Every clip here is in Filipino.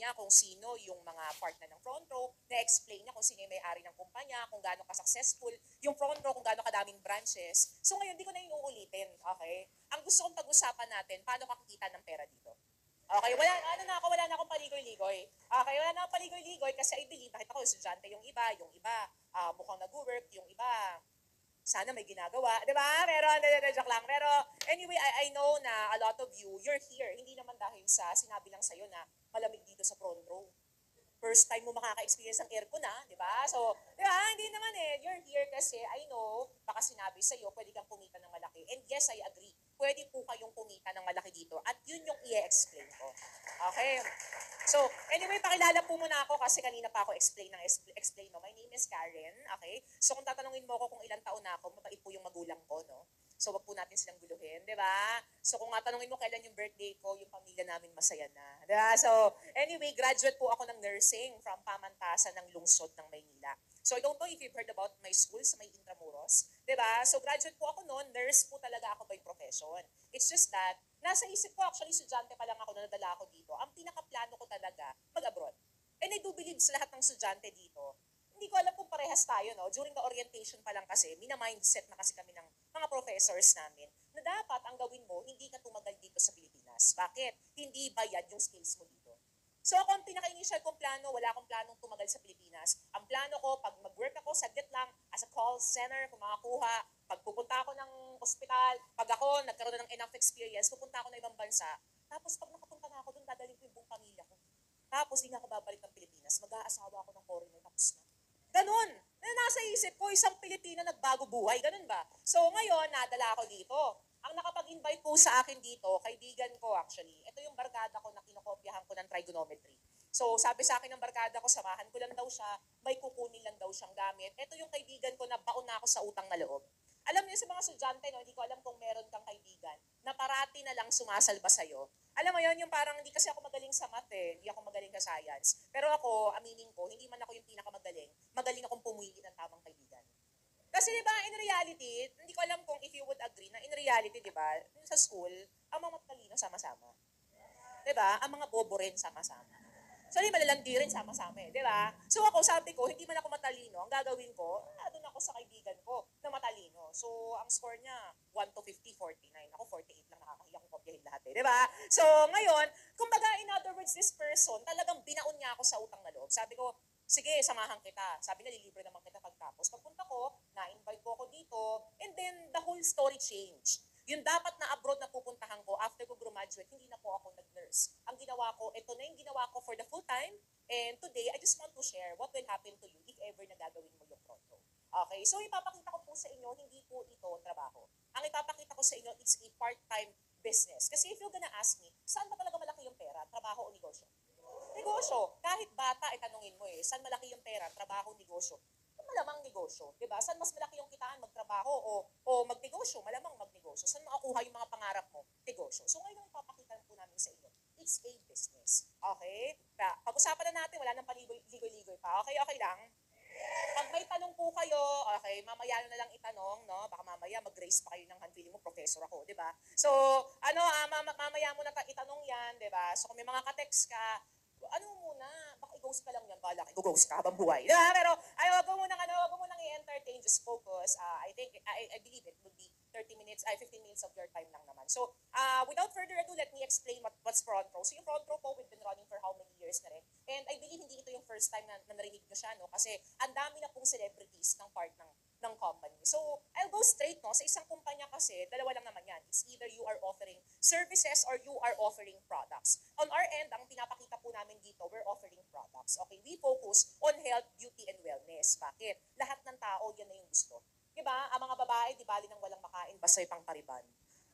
niya kung sino yung mga partner ng front row, na-explain niya kung sino yung may-ari ng kumpanya, kung gaano ka-successful yung front row, kung gaano kadaming branches. So ngayon, di ko na yung uulitin, okay? Ang gusto kong pag-usapan natin, paano kakikita ng pera dito? Okay, wala na akong paligoy-ligoy. Okay, wala na akong paligoy-ligoy kasi I believe, nakita ko, estudyante yung iba, mukhang nag-work, yung iba, sana may ginagawa, di ba? Pero, joke lang. Pero, anyway, I know na a lot of you, you're here. Hindi naman dahil sa sinabi lang sa'yo na malamig dito sa front row. First time mo makaka-experience ng aircon na, di ba? So, di ba? Hindi naman eh. You're here kasi I know, baka sinabi sa'yo, pwede kang kumita ng malaki. And yes, I agree. Pwede po kayong kumita ng malaki dito. At yun yung i-explain ko. Okay? So, anyway, pakilala po muna ako kasi kanina pa ako explain. No? My name is Karen, okay? So, kung tatanungin mo ako kung ilang taon na ako, mabait po yung magulang ko, no? So, wag po natin silang guluhin, di ba? So, kung tanungin mo kailan yung birthday ko, yung pamilya namin masaya na. Di ba? So, anyway, graduate po ako ng nursing from Pamantasan ng Lungsod ng Maynila. So, I don't know if you've heard about my school sa may Intramuros. Di ba? So, graduate po ako noon. Nurse po talaga ako by profession. It's just that, nasa isip ko, actually, estudyante pa lang ako na nadala ako dito. Ang pinakaplano ko talaga, mag-abroad. And I do believe sa lahat ng estudyante dito, hindi ko alam kung parehas tayo, no? During the orientation pa lang kasi, mina-mindset na kasi kami ng mga professors namin na dapat ang gawin mo, hindi ka tumagal dito sa Pilipinas. Bakit? Hindi bayad yung skills mo dito. So ako ang pinaka-initial kong plano, wala akong planong tumagal sa Pilipinas. Ang plano ko, pag mag-work ako, saglit lang, as a call center, kung makakuha, pag pupunta ako ng ospital, pag ako nagkaroon ng enough experience, pupunta ako ng ibang bansa, tapos pag nakapunta na ako doon, dadalhin ko yung buong pamilya ko. Tapos, hindi na ako babalik ng Pilipinas. Mag-aasawa ako ng foreigner, tapos na. Ganon. Na nasa isip ko, isang Pilipina nagbago buhay. Ganon ba? So, ngayon, nadala ako dito. Ang nakapag-invite po sa akin dito, kaibigan ko actually, ito yung barkada ko na kinokopyahan ko ng trigonometry. So, sabi sa akin ng barkada ko, samahan ko lang daw siya, may kukunin lang daw siyang gamit. Ito yung kaibigan ko na baon na ako sa utang na loob. Alam niyo sa mga estudyante, no, hindi ko alam kung meron kang kaibigan na parati na lang sumasalba sa'yo. Alam mo yon yung parang hindi kasi ako magaling sa math eh, hindi ako magaling sa science. Pero ako, aminin ko, hindi man ako yung pinakamagaling, magaling akong pumili ng tamang kaibigan. Kasi di ba, in reality, hindi ko alam kung if you would agree na in reality, di ba, sa school, ang mga matalino sama-sama. Di ba? Ang mga bobo rin sama-sama. So, di malalandi rin sama-sama eh, di ba? So ako, sabi ko, hindi man ako matalino. Ang gagawin ko, doon ako sa kaibigan ko na matalino. So, ang score niya, 1 to 50, 49. Ako, 48 lang, nakakahiya kong kopyahin lahat eh, di ba? So, ngayon, kumbaga, in other words, this person, talagang binaon niya ako sa utang na loob. Sabi ko, sige, samahan kita. Sabi na, lilibre naman kita pagtapos. Pagpunta ko, na-invite ko ako dito, and then the whole story changed. Yung dapat na abroad na pupuntahan ko after ko graduate, hindi na po ako nag-nurse. Ang ginawa ko, ito na yung ginawa ko for the full time, and today, I just want to share what will happen to you if ever na gagawin mo yung pronto. Okay, so ipapakita ko po sa inyo, hindi po ito trabaho. Ang ipapakita ko sa inyo, it's a part-time business. Kasi if you're gonna ask me, saan ba talaga malaki yung pera? Trabaho o negosyo? Negosyo. Kahit bata, tanungin mo eh, saan malaki yung pera? Trabaho, negosyo? Malamang negosyo. Diba? Saan mas malaki yung kitaan? Magtrabaho o magnegosyo? Malamang magnegosyo. Saan makakuha yung mga pangarap mo? Negosyo. So ngayon, ipapakita po namin sa inyo. It's a business. Okay? Pag-usapan na natin, wala nang paligoy-ligoy pa. Okay, okay lang? Pag may tanong po kayo, okay, mamaya na lang itanong, no? Baka mamaya mag-raise pa kayo ng hand, feeling mo professor ako, di ba? So, mamaya mo na itanong yan, di ba? So, kung may mga ka-text ka, ano muna, baka i-ghost ka lang yan, bala ka, i-ghost ka habang buhay. Di ba? Pero, wag mo nang i-entertain, just focus. I believe it would be 30 minutes, 15 minutes of your time lang naman. So, without further ado, let me explain what's front row. So, yung front row po, we've been running for how many years na rin. And I believe hindi ito yung first time na narinig nyo siya, no? Kasi ang dami na pong celebrities ng part ng company. So, I'll go straight, no? Sa isang kumpanya kasi, dalawa lang naman yan. It's either you are offering services or you are offering products. On our end, ang pinapakita po namin dito, we're offering products. Okay, we focus on health, beauty, and wellness. Bakit? Lahat ng tao, yan na yung gusto. Diba? Ang mga babae, di bali nang walang makain, basta pang pariban.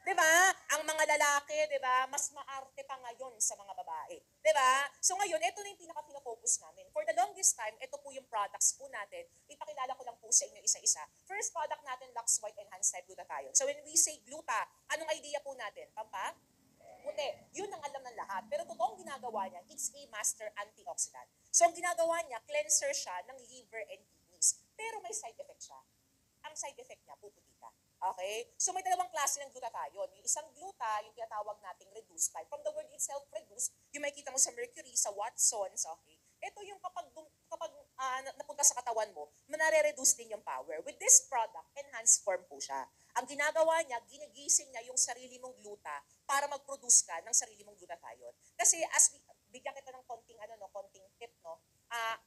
Diba? Ang mga lalaki, diba? Mas maarte pa ngayon sa mga babae. Diba? So ngayon, ito na yung pinaka-focus namin. For the longest time, ito po yung products po natin. Ipakilala ko lang po sa inyo isa-isa. First product natin, Lux White Enhanced Glutathione. So when we say gluta, anong idea po natin? Pampa? Puti. Yun ang alam ng lahat. Pero totoong ginagawa niya, it's a master antioxidant. So ang ginagawa niya, cleanser siya ng liver and kidneys. Pero may side effect siya. Ang side effect niya, puputi ka. Okay? So may dalawang klase ng glutathione. Yung isang gluta, yung tinatawag nating reduced type. From the word itself, reduced, yung makikita mo sa Mercury, sa Watsons, okay? Ito yung kapag napunta sa katawan mo, manare-reduce din yung power. With this product, enhanced form po siya. Ang ginagawa niya, ginigising niya yung sarili mong gluta para mag-produce ka ng sarili mong glutathione. Kasi bigyan kita ng konting tip, no?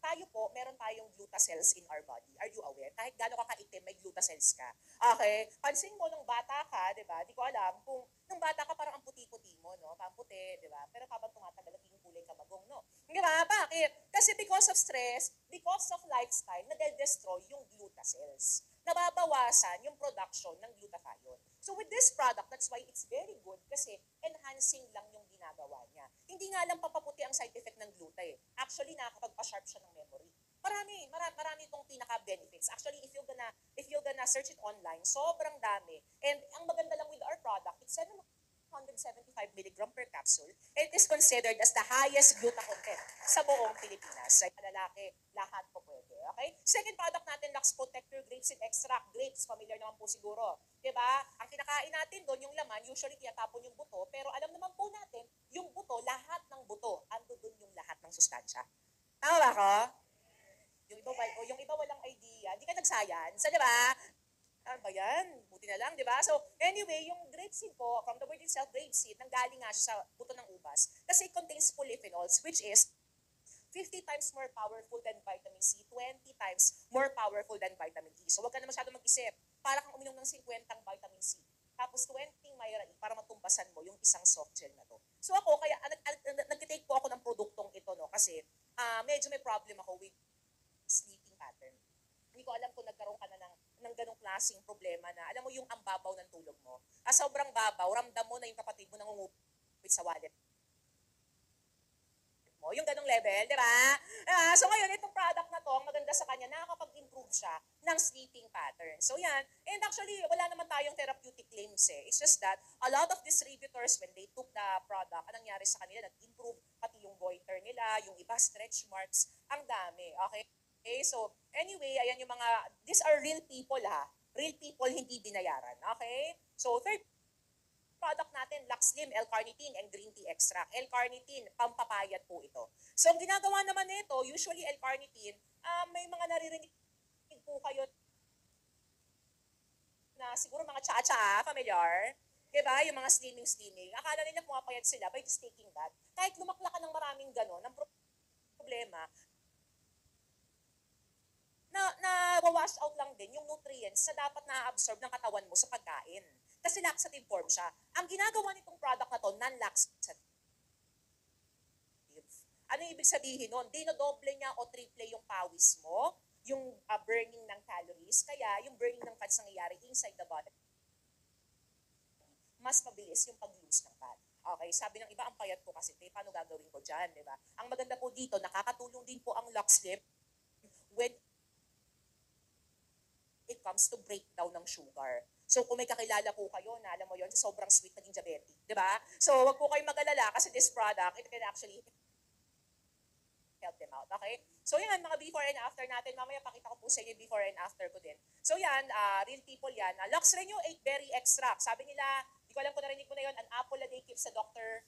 Tayo po, meron tayong gluta cells in our body. Are you aware? Kahit gaano ka kaitim, may gluta cells ka. Okay? Pansin mo nung bata ka, di ba? Di ko alam kung nung bata ka parang ang puti-puti mo, no? Parang puti, di ba? Pero habang tumatagal, naging kulay ka bagong, no? Di ba? Bakit? Kasi because of stress, because of lifestyle, nade-destroy yung gluta cells. Nababawasan yung production ng glutathione. So with this product, that's why it's very good kasi enhancing lang yung ginagawa niya. Hindi nga lang papaputi ang side effect ng gluta eh. Actually, nakakapagpa-sharp siya ng memory. Marami itong pinaka-benefits. Actually, if you're gonna search it online, sobrang dami. And ang maganda lang with our product, it's 775 milligram per capsule. It is considered as the highest gluta content sa buong Pilipinas. Sa lalaki, lahat po pwede. Okay? Second product natin, Lux Protector Grapeseed Extract. Grapes, familiar naman po siguro. Diba? Ang kinakain natin doon, yung laman, usually tinatapon yung buto, pero alam naman po natin, yung buto, lahat ng buto, ando doon yung lahat ng sustansya. Tama ba ako? Yung iba walang idea. Hindi ka nag-science, di ba? Ano ba yan? Buti na lang, di ba? So, anyway, yung grapeseed po, from the word itself, grapeseed, nanggaling nga siya sa buto ng ubas. Kasi it contains polyphenols, which is 50 times more powerful than vitamin C, 20 times more powerful than vitamin E. So, wag ka na masyado mag-isip. Para kang uminom ng 50 vitamin C. Tapos 20 Myra E para matumbasan mo yung isang soft gel na to. So ako, kaya nag-take po ako ng produktong ito, no? Kasi medyo may problem ako with sleeping pattern. Hindi ko alam kung nagkaroon ka na ng ganong klaseng problema na, alam mo yung ang babaw ng tulog mo. Sobrang babaw, ramdam mo na yung kapatid mo nangungupit sa wallet mo. Yung ganong level, di ba? So ngayon, itong product na to, ang maganda sa kanya, nakakapag-improve siya ng sleeping pattern. So yan, and actually, wala naman tayong therapeutic claims eh. It's just that, a lot of distributors, when they took the product, anong nangyari sa kanila, nag-improve pati yung goiter nila, yung iba stretch marks, ang dami. Okay? Okay, so anyway, ayan yung mga, these are real people ha. Real people, hindi binayaran. Okay? So third product natin, Lux Slim, L-carnitine, and green tea extract. L-carnitine, pampapayat po ito. So ang ginagawa naman nito, usually L-carnitine, may mga naririnig po kayo na siguro mga tsa-tsa, familiar? Diba? Yung mga slimming. Akala nila pumapayat sila by just taking that. Kahit lumakla ka ng maraming gano'n, ang problema, na wash out lang din yung nutrients na dapat na-absorb ng katawan mo sa pagkain. Kasi laxative form siya. Ang ginagawa nitong product na to, non-laxative. Ano ibig sabihin nun? Dinodoble niya o triple yung pawis mo, yung burning ng calories, kaya yung burning ng fats nangyayari inside the body. Mas mabilis yung pag-lose ng fat. Okay, sabi ng iba, ang payat ko kasi, paano gagawin ko dyan, di ba? Ang maganda po dito, nakakatulong din po ang Lux Slim when it comes to breakdown ng sugar. So kung may kakilala po kayo na alam mo yon, sobrang sweet naging diabetic, di ba? So wag po kayong mag-alala kasi this product, it can actually help them out, okay? So yan, mga before and after natin. Mamaya pakita ko po sa inyo before and after ko din. So yan, real people yan. Lux Renew 8 Berry Extract. Sabi nila, di ko alam kung narinig mo na yun, an apple a day keeps a doctor.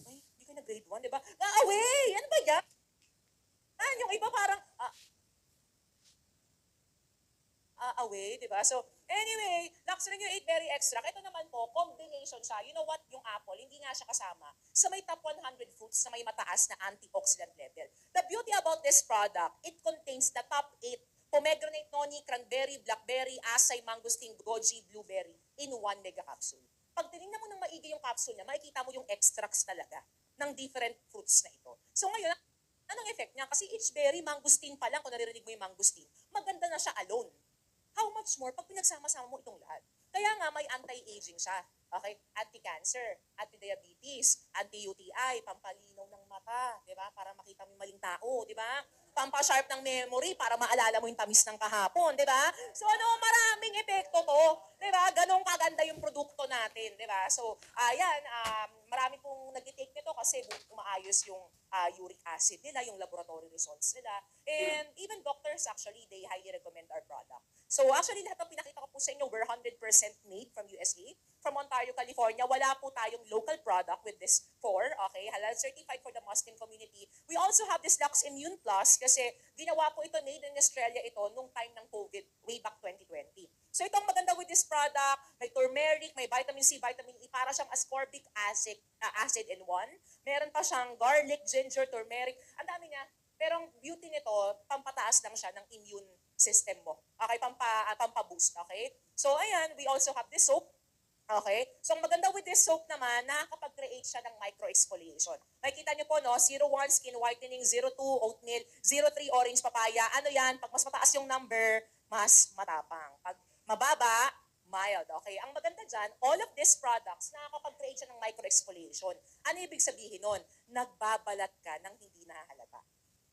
Ay, di ko na grade 1, di ba? Away! Ano ba yan? Yung iba parang, away, di ba? So, anyway, Lux Renew 8 Berry Extract, ito naman po, combination siya. You know what? Yung apple, hindi nga siya kasama sa may top 100 fruits na may mataas na antioxidant level. The beauty about this product, it contains the top 8 pomegranate, noni, cranberry, blackberry, asay, mangosteen, goji, blueberry in 1 mega capsule. Pag tinignan mo ng maigi yung capsule niya, makikita mo yung extracts talaga ng different fruits na ito. So ngayon, anong effect niya? Kasi each berry, mangosteen pa lang, kung naririnig mo yung mangosteen, maganda na siya alone. How much more pag pinagsama-sama mo itong lahat? Kaya nga may anti-aging siya. Okay? Anti-cancer, anti-diabetes, anti-UTI, pampalinaw ng mata, di ba? Para makita mo yung maling tao, di ba? Pampasharp ng memory para maalala mo yung tamis ng kahapon, di ba? So maraming epekto to, di ba? Ganong kaganda yung produkto natin, di ba? So, ayan, marami pong nag-take nito kasi umaayos yung uric acid nila, yung laboratory results nila. And even doctors actually, they highly recommend our product. So actually, lahat ng pinakita ko po po sa inyo, we're 100% made from USA, from Ontario, California. Wala po tayong local product with this okay? Halal certified for the Muslim community. We also have this Lux Immune Plus kasi ginawa po ito, made in Australia ito nung time ng COVID, way back 2020. So itong maganda with this product, may turmeric, may vitamin C, vitamin E, para siyang ascorbic acid in one. Meron pa siyang garlic, ginger, turmeric. Ang dami niya. Pero ang beauty nito, pampataas lang siya ng immune system mo. Okay, pampa-boost, okay? So ayan, we also have this soap. Okay? So, ang maganda with this soap naman, nakakapag-create siya ng micro-exfoliation. Makikita niyo po, no? 01 skin whitening, 02 oatmeal, 03 orange papaya. Ano yan? Pag mas mataas yung number, mas matapang. Pag mababa, mild. Okay? Ang maganda dyan, all of these products, nakakapag-create siya ng micro-exfoliation. Ano ibig sabihin nun? Nagbabalat ka ng hindi nahahalata.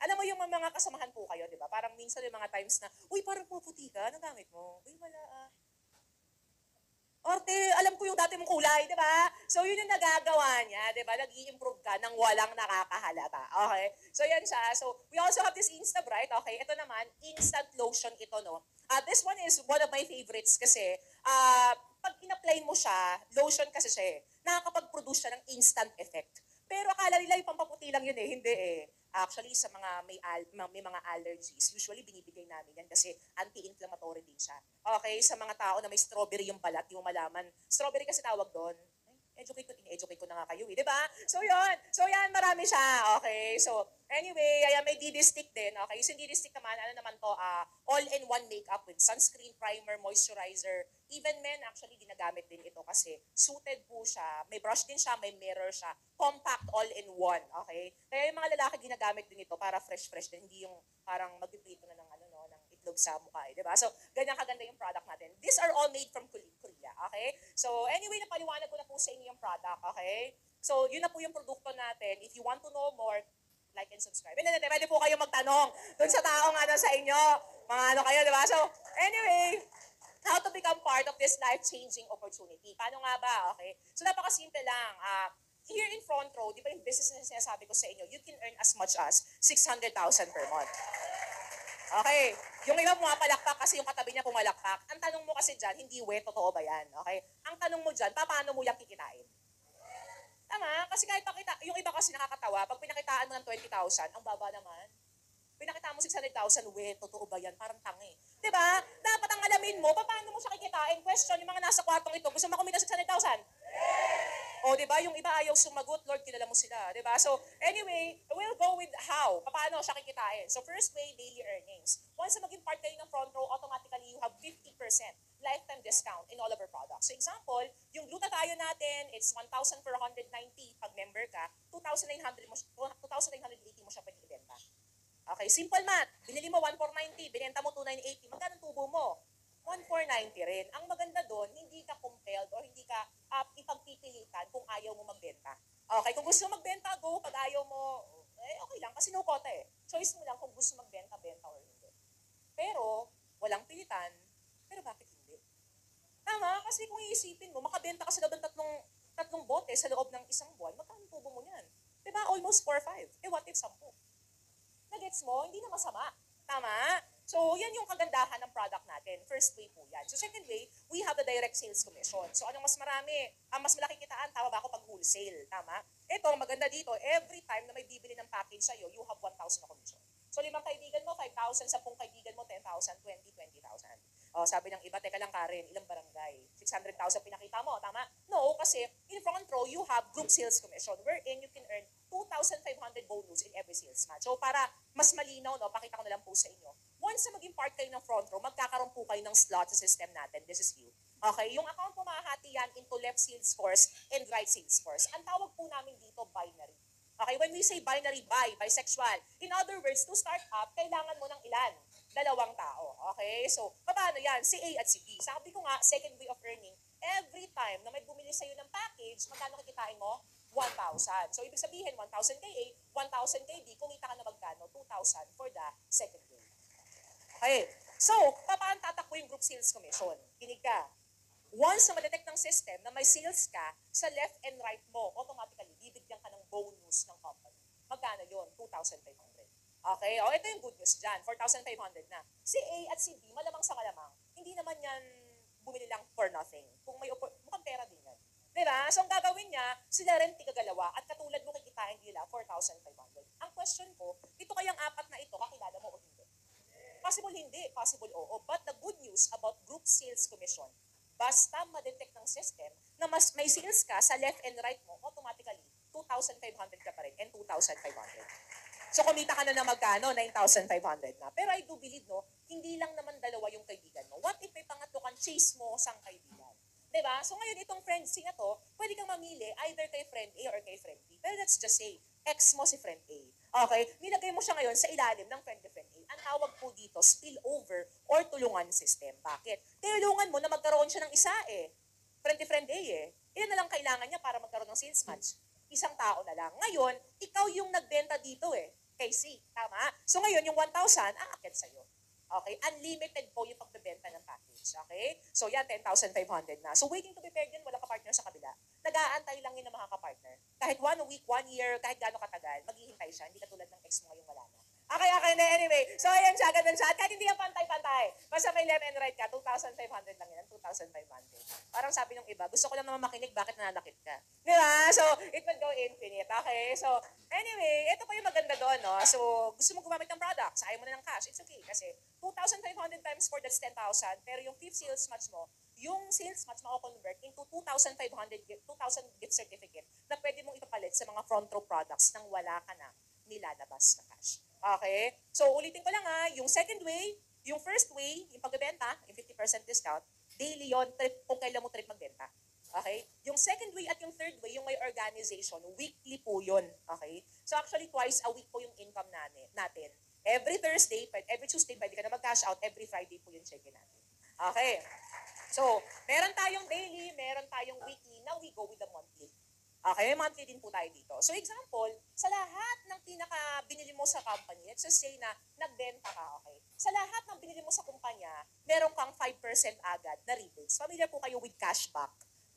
Alam mo yung mga kasamahan po kayo, di ba? Parang minsan yung mga times na, uy, parang puputi ka, anong gamit mo? Uy, wala Orte, alam ko yung dati mong kulay, di ba? So, yun yung nagagawa niya, di ba? Nag-i-improve ka nang walang nakakahalata. Okay? So, yan siya. So, we also have this Insta Bright. Okay? Ito naman, instant lotion ito, no? This one is one of my favorites kasi pag in-apply mo siya, lotion kasi siya eh, nakakapag-produce siya ng instant effect. Pero akala nila yung pampaputi lang yun eh. Hindi eh. Actually, sa mga may mga allergies, usually binibigay namin yan kasi anti-inflammatory din siya. Okay, sa mga tao na may strawberry yung balat, yung malaman. Strawberry kasi tawag doon. In-educate ko na nga kayo eh, di ba? So yan, marami siya. Okay, so anyway, ayan, may DD stick din. Okay, yung DD stick naman, ano naman to, all-in-one makeup with sunscreen, primer, moisturizer. Even men actually ginagamit din ito kasi suited po siya. May brush din siya, may mirror siya. Compact all-in-one. Okay? Kaya yung mga lalaki ginagamit din ito para fresh-fresh din. Hindi yung parang magpiprito na ng ng itlog sa mukha, eh, 'di ba? So, ganyan kaganda yung product natin. These are all made from Korea, okay? So, anyway, napaliwanag ko na po sa inyo yung product, okay? So, yun na po yung produkto natin. If you want to know more, like and subscribe. And then, pwede po kayo magtanong dun sa taong sa inyo. Mga ano kayo, 'di ba? So, anyway, how to become part of this life-changing opportunity. Paano nga ba? Okay? So, napakasimple lang. Here in front row, di ba yung business na sinasabi ko sa inyo, you can earn as much as 600,000 per month. Okay. Yung iba pumapalakpak kasi yung katabi niya pumalakpak. Ang tanong mo kasi dyan, hindi totoo ba yan? Okay? Ang tanong mo dyan, paano mo yung kikitain? Tama? Kasi kahit yung iba kasi nakakatawa, pag pinakitaan mo ng 20,000, ang baba naman. Pinakita mo 600,000, totoo ba yan? Parang tangi. Diba? Dapat ang alamin mo, paano mo siya kikitain? Question, yung mga nasa kwartong ito, gusto mo kumita 600,000? O, di ba? Yung iba ayaw sumagot, Lord, kilala mo sila. Di ba? So, anyway, we'll go with how. Paano siya kikitain? So, first way, daily earnings. Once na maging part kayo ng front row, automatically you have 50% lifetime discount in all of our products. So, example, yung glutathione natin, it's 1,490 pag member ka, 2,980 mo siya pwede ibenta. Okay, simple math. Binili mo 1,490, binenta mo 2,980, magkano tubo mo? 1,490 rin. Ang maganda doon, hindi ka compelled or hindi ka ipagpipilitan kung ayaw mo magbenta. Okay, kung gusto mo magbenta, go. Pag ayaw mo, okay lang, kasi no quota eh. Choice mo lang kung gusto magbenta, benta or hindi. Pero, walang pilitan, pero bakit hindi? Tama, kasi kung iisipin mo, makabenta ka sa loob ng tatlong bote sa loob ng isang buwan, magkano tubo mo niyan? Diba? Almost 4-5. What if 10? Nagets mo? Hindi na masama. Tama? So, yan yung kagandahan ng product natin. First way po yan. So, second way, we have the direct sales commission. So, anong mas marami? Mas malaki kitaan, tama ba ako pag wholesale? Tama? Ito, maganda dito, every time na may bibili ng package sa'yo, you have 1,000 na commission. So, 5 kaibigan mo, 5,000, 10 kaibigan mo, 10,000, 20,000. Sabi ng iba, teka lang Karen, ilang barangay? 600,000 pinakita mo, tama? No, kasi in front row, you have group sales commission wherein you can earn 2,500 bonus in every sales match. So para mas malinaw, no, pakita ko na lang po sa inyo. Once na maging part kayo ng front row, magkakaroon po kayo ng slot sa system natin. This is you. Okay, yung account po mahahati yan into left sales force and right sales force. Ang tawag po namin dito, binary. Okay, when we say binary, bisexual. In other words, to start up, kailangan mo ng ilan? 2 tao. Okay, so paano yan? Si A at si B. Sabi ko nga, second way of earning, every time na may bumili sa'yo ng package, magkano kikitain mo? 1,000. So, ibig sabihin, 1,000 kay A, 1,000 kay B, kumita ka na magkano? 2,000 for the second way. Okay. So, paano tatakbo yung group sales commission? Kinig ka. Once na ma-detect ng system na may sales ka, sa left and right mo, automatically, bibigyan ka ng bonus ng company. Magkano yun? 2,500. Okay? O, ito yung good news dyan. 4,500 na. Si A at si B, malamang sa malamang, hindi naman yan bumili lang for nothing. Kung may mukhang pera din yan. Diba? So ang gagawin niya, sila rin tigagalawa at katulad mo kikitain nila 4,500. Ang question ko, ito kayang apat na ito, kakilala mo o hindi? Possible hindi, possible oo. But the good news about group sales commission, basta ma-detect ng system na mas may sales ka sa left and right mo, automatically, 2,500 ka pa rin and 2,500. So kumita ka na magkano? 9,500 na. Pero I do believe, no, hindi lang naman dalawa yung kaibigan mo. What if may pangatlo kang chase mo sang kaibigan? Diba? So ngayon itong friend C na to, pwede kang mamili either kay friend A or kay friend B. Pero let's just say, ex mo si friend A. Okay? Nilagay mo siya ngayon sa ilalim ng friend to friend A. Ang tawag po dito, spillover or tulungan system. Bakit? Tulungan mo na magkaroon siya ng isa eh. Friend to friend A eh. Iyan na lang kailangan niya para magkaroon ng sales match. Isang tao na lang. Ngayon, ikaw yung nagbenta dito eh. Kay C. Tama? So ngayon, yung 1,000, aakit sa'yo. Okay? Unlimited po yung pagbebenta ng package. Okay? So yan, 10,500 na. So waiting to be paired yun, walang kapartner sa kabila. Nag-aantay lang yun ng mga kapartner. Kahit 1 week, 1 year, kahit gaano katagal, maghihintay siya. Hindi katulad ng ex mo ngayong wala na. Okay, anyway. So ayan siya, ganun siya. At kahit hindi yan pantay-pantay. Basta may left and right ka, 2,500 lang yan, 2,500. Parang sabi ng iba, gusto ko lang naman makinig, bakit nananakit ka? Di ba? So, it will go infinite. Okay? So, anyway, ito pa yung maganda doon, no? So, gusto mo gumamit ng products, ayaw mo na ng cash, it's okay. Kasi 2,500 times 4, that's 10,000. Pero yung fifth sales match mo, yung sales match mako-convert into 2,000 gift certificate na pwede mong ipapalit sa mga front row products nang wala ka na nilalabas na cash. Okay? So, ulitin ko lang yung second way, yung first way, yung pagbebenta, yung 50% discount, daily yon, trip, kung kailan mo trip magbenta. Okay? Yung second way at yung third way, yung may organization, weekly po yun. Okay? So actually, twice a week po yung income natin. Every Thursday, every Tuesday, pwede ka na mag-cash out. Every Friday po yung check-in natin. Okay? So, meron tayong daily, meron tayong weekly. Now we go with the monthly. Okay, monthly din po tayo dito. So example, sa lahat ng binili mo sa company, let's just say na nagbenta ka, okay? Sa lahat ng binili mo sa kumpanya, meron kang 5% agad na rebates. Familiar po kayo with cashback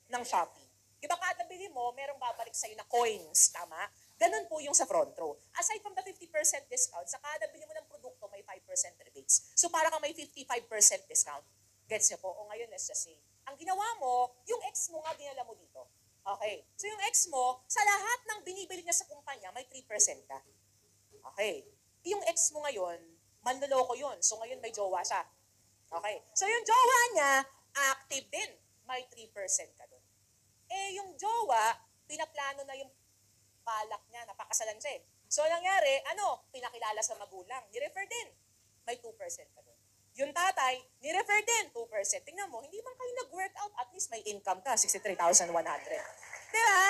ng Shopee. Diba kada bili mo, merong babalik sa'yo na coins, tama? Ganun po yung sa front row. Aside from the 50% discount, sa kada bili mo ng produkto, may 5% rebates. So para kang may 55% discount. Gets niyo po? O ngayon, let's just say, ang ginawa mo, yung ex mo nga dinala mo dito. Okay. So yung ex mo, sa lahat ng binibili niya sa kumpanya, may 3% ka. Okay. Yung ex mo ngayon, manloloko yun. So ngayon may jowa siya. Okay. So yung jowa niya, active din. May 3% ka doon. Eh yung jowa, pinaplano na yung balak niya, napakasalan siya eh. So nangyari, pinakilala sa magulang, nirefer din. May 2% ka doon. Yung tatay, ni-refer din, 2%. Tingnan mo, hindi man kayo nag-workout, at least may income ka, 63,100. Diba?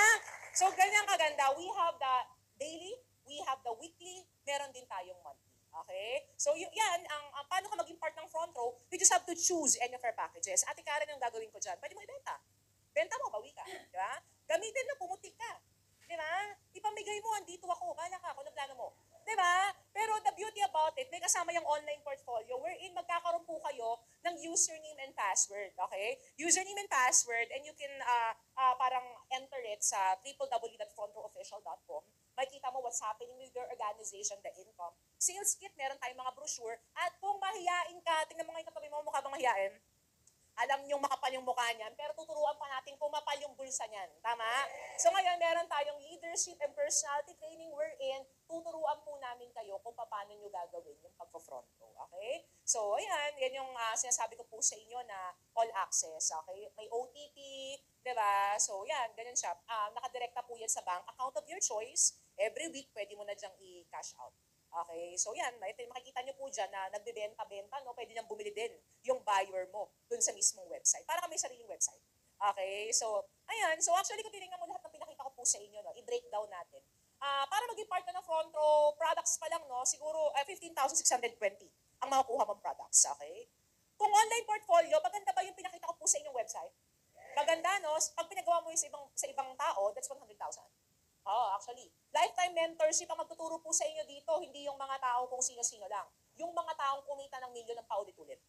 So, ganyan kaganda. We have the daily, we have the weekly, meron din tayong monthly. Okay? So, yan, paano ka maging part ng front row, you just have to choose any of our packages. Ate Karen, yung gagawin ko dyan, pwede mo ibenta. Benta mo, bawi ka. Diba? Gamitin mo, pumutik ka. Diba? Ipamigay mo, andito ako, bala ka, kung ano plano mo. Diba? Pero the beauty about it, may kasama yung online portfolio wherein magkakaroon po kayo ng username and password, okay? Username and password, and you can parang enter it sa www.frontrowofficial.com. Makikita mo what's happening with your organization, the income. Sales kit, meron tayong mga brochure. At kung mahiyain ka, tingnan mo ngayon katabi mo, mukha bang mahiyain? Alam niyong makapal yung mukha niyan, pero tuturuan pa natin kung mapal yung bulsa niyan. Tama? So ngayon, meron tayong leadership and personality training wherein tuturuan po namin kayo kung paano nyo gagawin yung pagpo-front row. Okay? So, ayan, yan yung sinasabi ko po sa inyo na all access. Okay? May OTP, diba? So, yan, ganyan siya. Nakadirekta po yan sa bank account of your choice. Every week, pwede mo na dyang i-cash out. Okay, so yan, makikita nyo po dyan na nagbibenta-benta, no? Pwede niyang bumili din yung buyer mo dun sa mismong website. Para kami sariling website. Okay, so, ayan. So actually, kung tinignan mo lahat ng pinakita ko po sa inyo, no? I-breakdown natin. Para maging part ka ng front row, products pa lang, no? Siguro 15,620 ang makukuha mong products. Okay? Kung online portfolio, maganda ba yung pinakita ko po sa inyong website? Maganda, no? Pag pinagawa mo yung sa ibang tao, that's 100,000. Actually, lifetime mentorship ang magtuturo po sa inyo dito, hindi yung mga tao kung sino-sino lang. Yung mga taong kumita ng milyon ng paulit-ulit.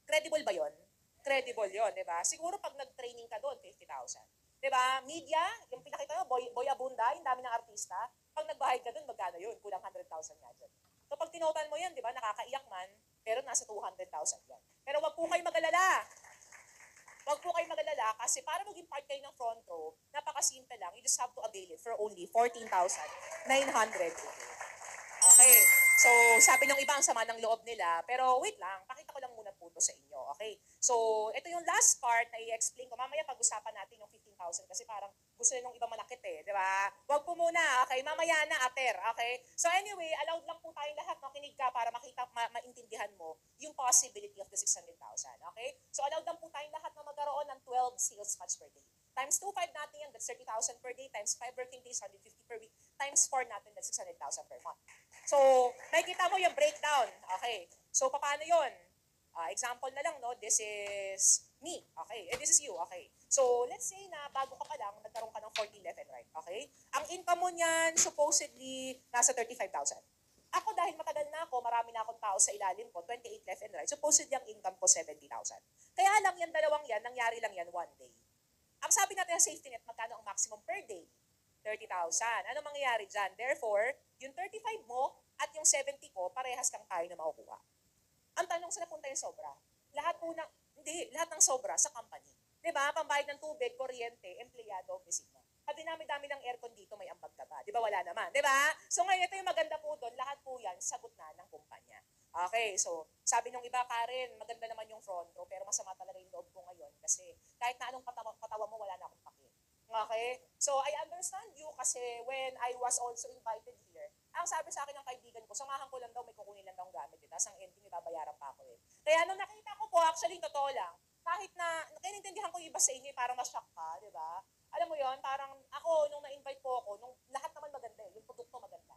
Credible ba yon? Credible yon, di ba? Siguro pag nag-training ka doon, 50,000. Di ba? Media, yung pinakita nyo, Boy Abunda, yung dami ng artista. Pag nagbahay ka doon, magkano yun? Kulang 100,000 nga dyan. So pag tinotal mo yan, di ba, nakakaiyak man, pero nasa 200,000 yan. Pero wag po kayo mag-alala. Huwag po kayo mag-alala kasi para maging part kayo ng front row, napakasimple lang. You just have to avail it for only 14,900. Okay. So, sabi ng iba ang sama ng loob nila, pero wait lang, pakita ko lang muna po ito sa inyo, okay? So, ito yung last part na i-explain ko. Mamaya pag-usapan natin yung 15,000 kasi parang gusto nung iba manakit eh, di ba? Huwag po muna, okay? Mamaya na, after, okay? So anyway, allowed lang po tayong lahat, makinig ka para makita, maintindihan mo yung possibility of the 600,000, okay? So allowed lang po tayong lahat na magkaroon ng 12 sales match per day. Times 2.5 natin yan, that's 30,000 per day. Times 5 working days, 150 per week. Times 4 natin, that's 600,000 per month. So, nakikita mo yung breakdown. Okay. So, paano yun? Example na lang, no? This is me. Okay. And this is you. Okay. So, let's say na bago ka pa lang, nagkaroon ka ng 14 left and right. Okay. Ang income mo niyan, supposedly, nasa 35,000. Ako, dahil matagal na ako, marami na akong tao sa ilalim ko, 28 left and right. Supposedly, ang income ko, 70,000. Kaya lang, yan dalawang yan, nangyari lang yan one day. Ang sabi natin sa safety net, magkano ang maximum per day? 30,000. Ano mangyayari dyan? Therefore, yung 35 mo at yung 70 ko, parehas kang tayo na makukuha. Ang tanong, saan napunta yung sobra? Lahat ng sobra sa company. Diba? Pambayad ng tubig, kuryente, empleyado, opisina. At dinami-dami ng aircon dito, may ambag ka ba? Diba? Wala naman. Diba? So ngayon, ito yung maganda po doon. Lahat po yan, sagot na ng kumpanya. Okay, so sabi nung iba, Karen, maganda naman yung front row, pero masama talaga yung loob ko ngayon kasi kahit na anong patawa mo, wala na akong pake. Okay? So, I understand you kasi when I was also invited here, ang sabi sa akin ng kaibigan ko, samahan ko lang daw, may kukunin lang daw ang gamit. Tapos ang ending, may babayaran pa ako eh. Kaya nung nakita ko po, actually, totoo lang, kahit na, naiintindihan ko yung iba sa inyo, parang ma-shock ka, di ba? Alam mo yon, parang ako, nung na-invite po ako, nung lahat naman maganda eh, yung produkto maganda.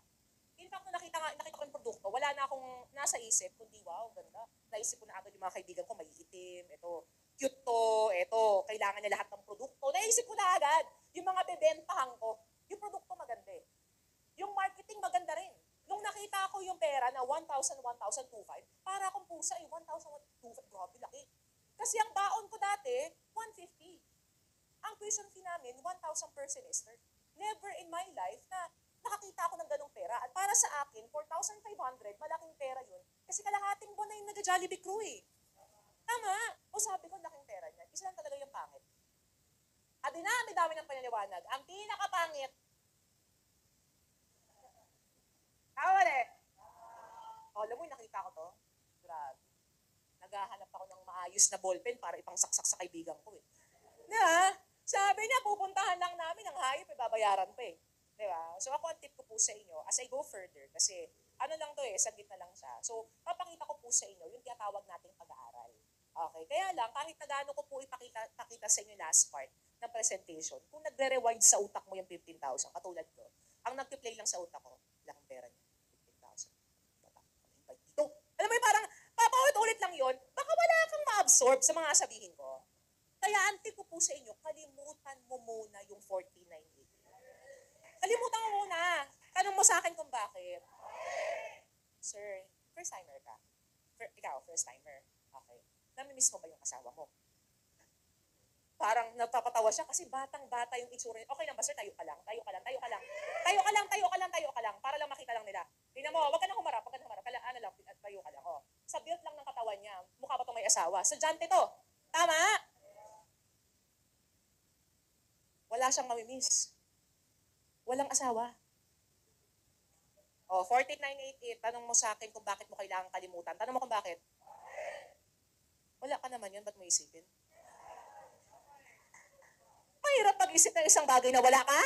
In fact, nung nakita ko yung produkto, wala na akong nasa isip, kundi wow, ganda. Naisip ko na agad yung mga kaibigan ko, may itim, ito, cute to, ito, kailangan niya lahat ng produkto. Naisip ko na agad, yung mga bebentahan ko, yung produkto maganda eh. Yung marketing maganda rin. Nung nakita ko yung pera na 1,000, 1,025, para akong pusa eh, 1,025, grabe laki. Kasi ang baon ko dati, 150. Ang tuition fee namin, 1,000 per semester. Never in my life na nakakita ako ng ganong pera. At para sa akin, 4,500, malaking pera yun. Kasi kalahating buwan na yung nag-Jollibee crew eh. Tama. O sabi ko, laking pera niyan. Isa lang talaga yung pangit. At dinami-dami ng paniniwanag. Ang pinakapangit, tama eh. O, alam mo, nakita ko to. Grabe. Naghahanap ako ng maayos na ballpen para ipangsaksak sa kaibigan ko eh. Na, sabi niya, pupuntahan lang namin ang hayop, babayaran pa eh. Diba? So ako ang tip ko po sa inyo, as I go further, kasi ano lang to eh, saglit na lang siya. So, papakita ko po sa inyo yung tinatawag nating pag-aaral. Okay, kaya lang, kahit na gaano ko po ipakita sa inyo last part ng presentation, kung nagre-rewind sa utak mo yung 15,000, katulad ko, ang nag-play lang sa utak ko, lang ang pera niya, 15,000. Dito. Alam mo yung parang, papaulit-ulit lang yon, baka wala kang ma-absorb sa mga sabihin ko. Kaya ang tip ko po sa inyo, kalimutan mo muna yung 1498. Kalimutan mo muna. Tanong mo sa akin kung bakit. Sir, first timer ka? Ikaw, first timer. Okay. Namimiss mo ba yung asawa mo? Parang nagpapatawa siya kasi batang-bata yung itsura niya. Okay lang ba, sir? Tayo ka lang. Tayo ka lang. Tayo ka lang. Tayo ka lang. Tayo ka lang. Tayo ka lang. Para lang makita lang nila. Tingnan mo, wag ka nang humarap. Wag ka nang humarap. Ano lang, tayo ka lang. Oh. Sa build lang ng katawan niya, mukha ba itong may asawa? Sadyante to. Tama? Wala siyang mamimiss. Walang asawa. O, 14,988, tanong mo sa akin kung bakit mo kailangan kalimutan. Tanong mo kung bakit. Wala ka naman yun, ba't mo isipin? Mahirap pag-isip ng isang bagay na wala ka.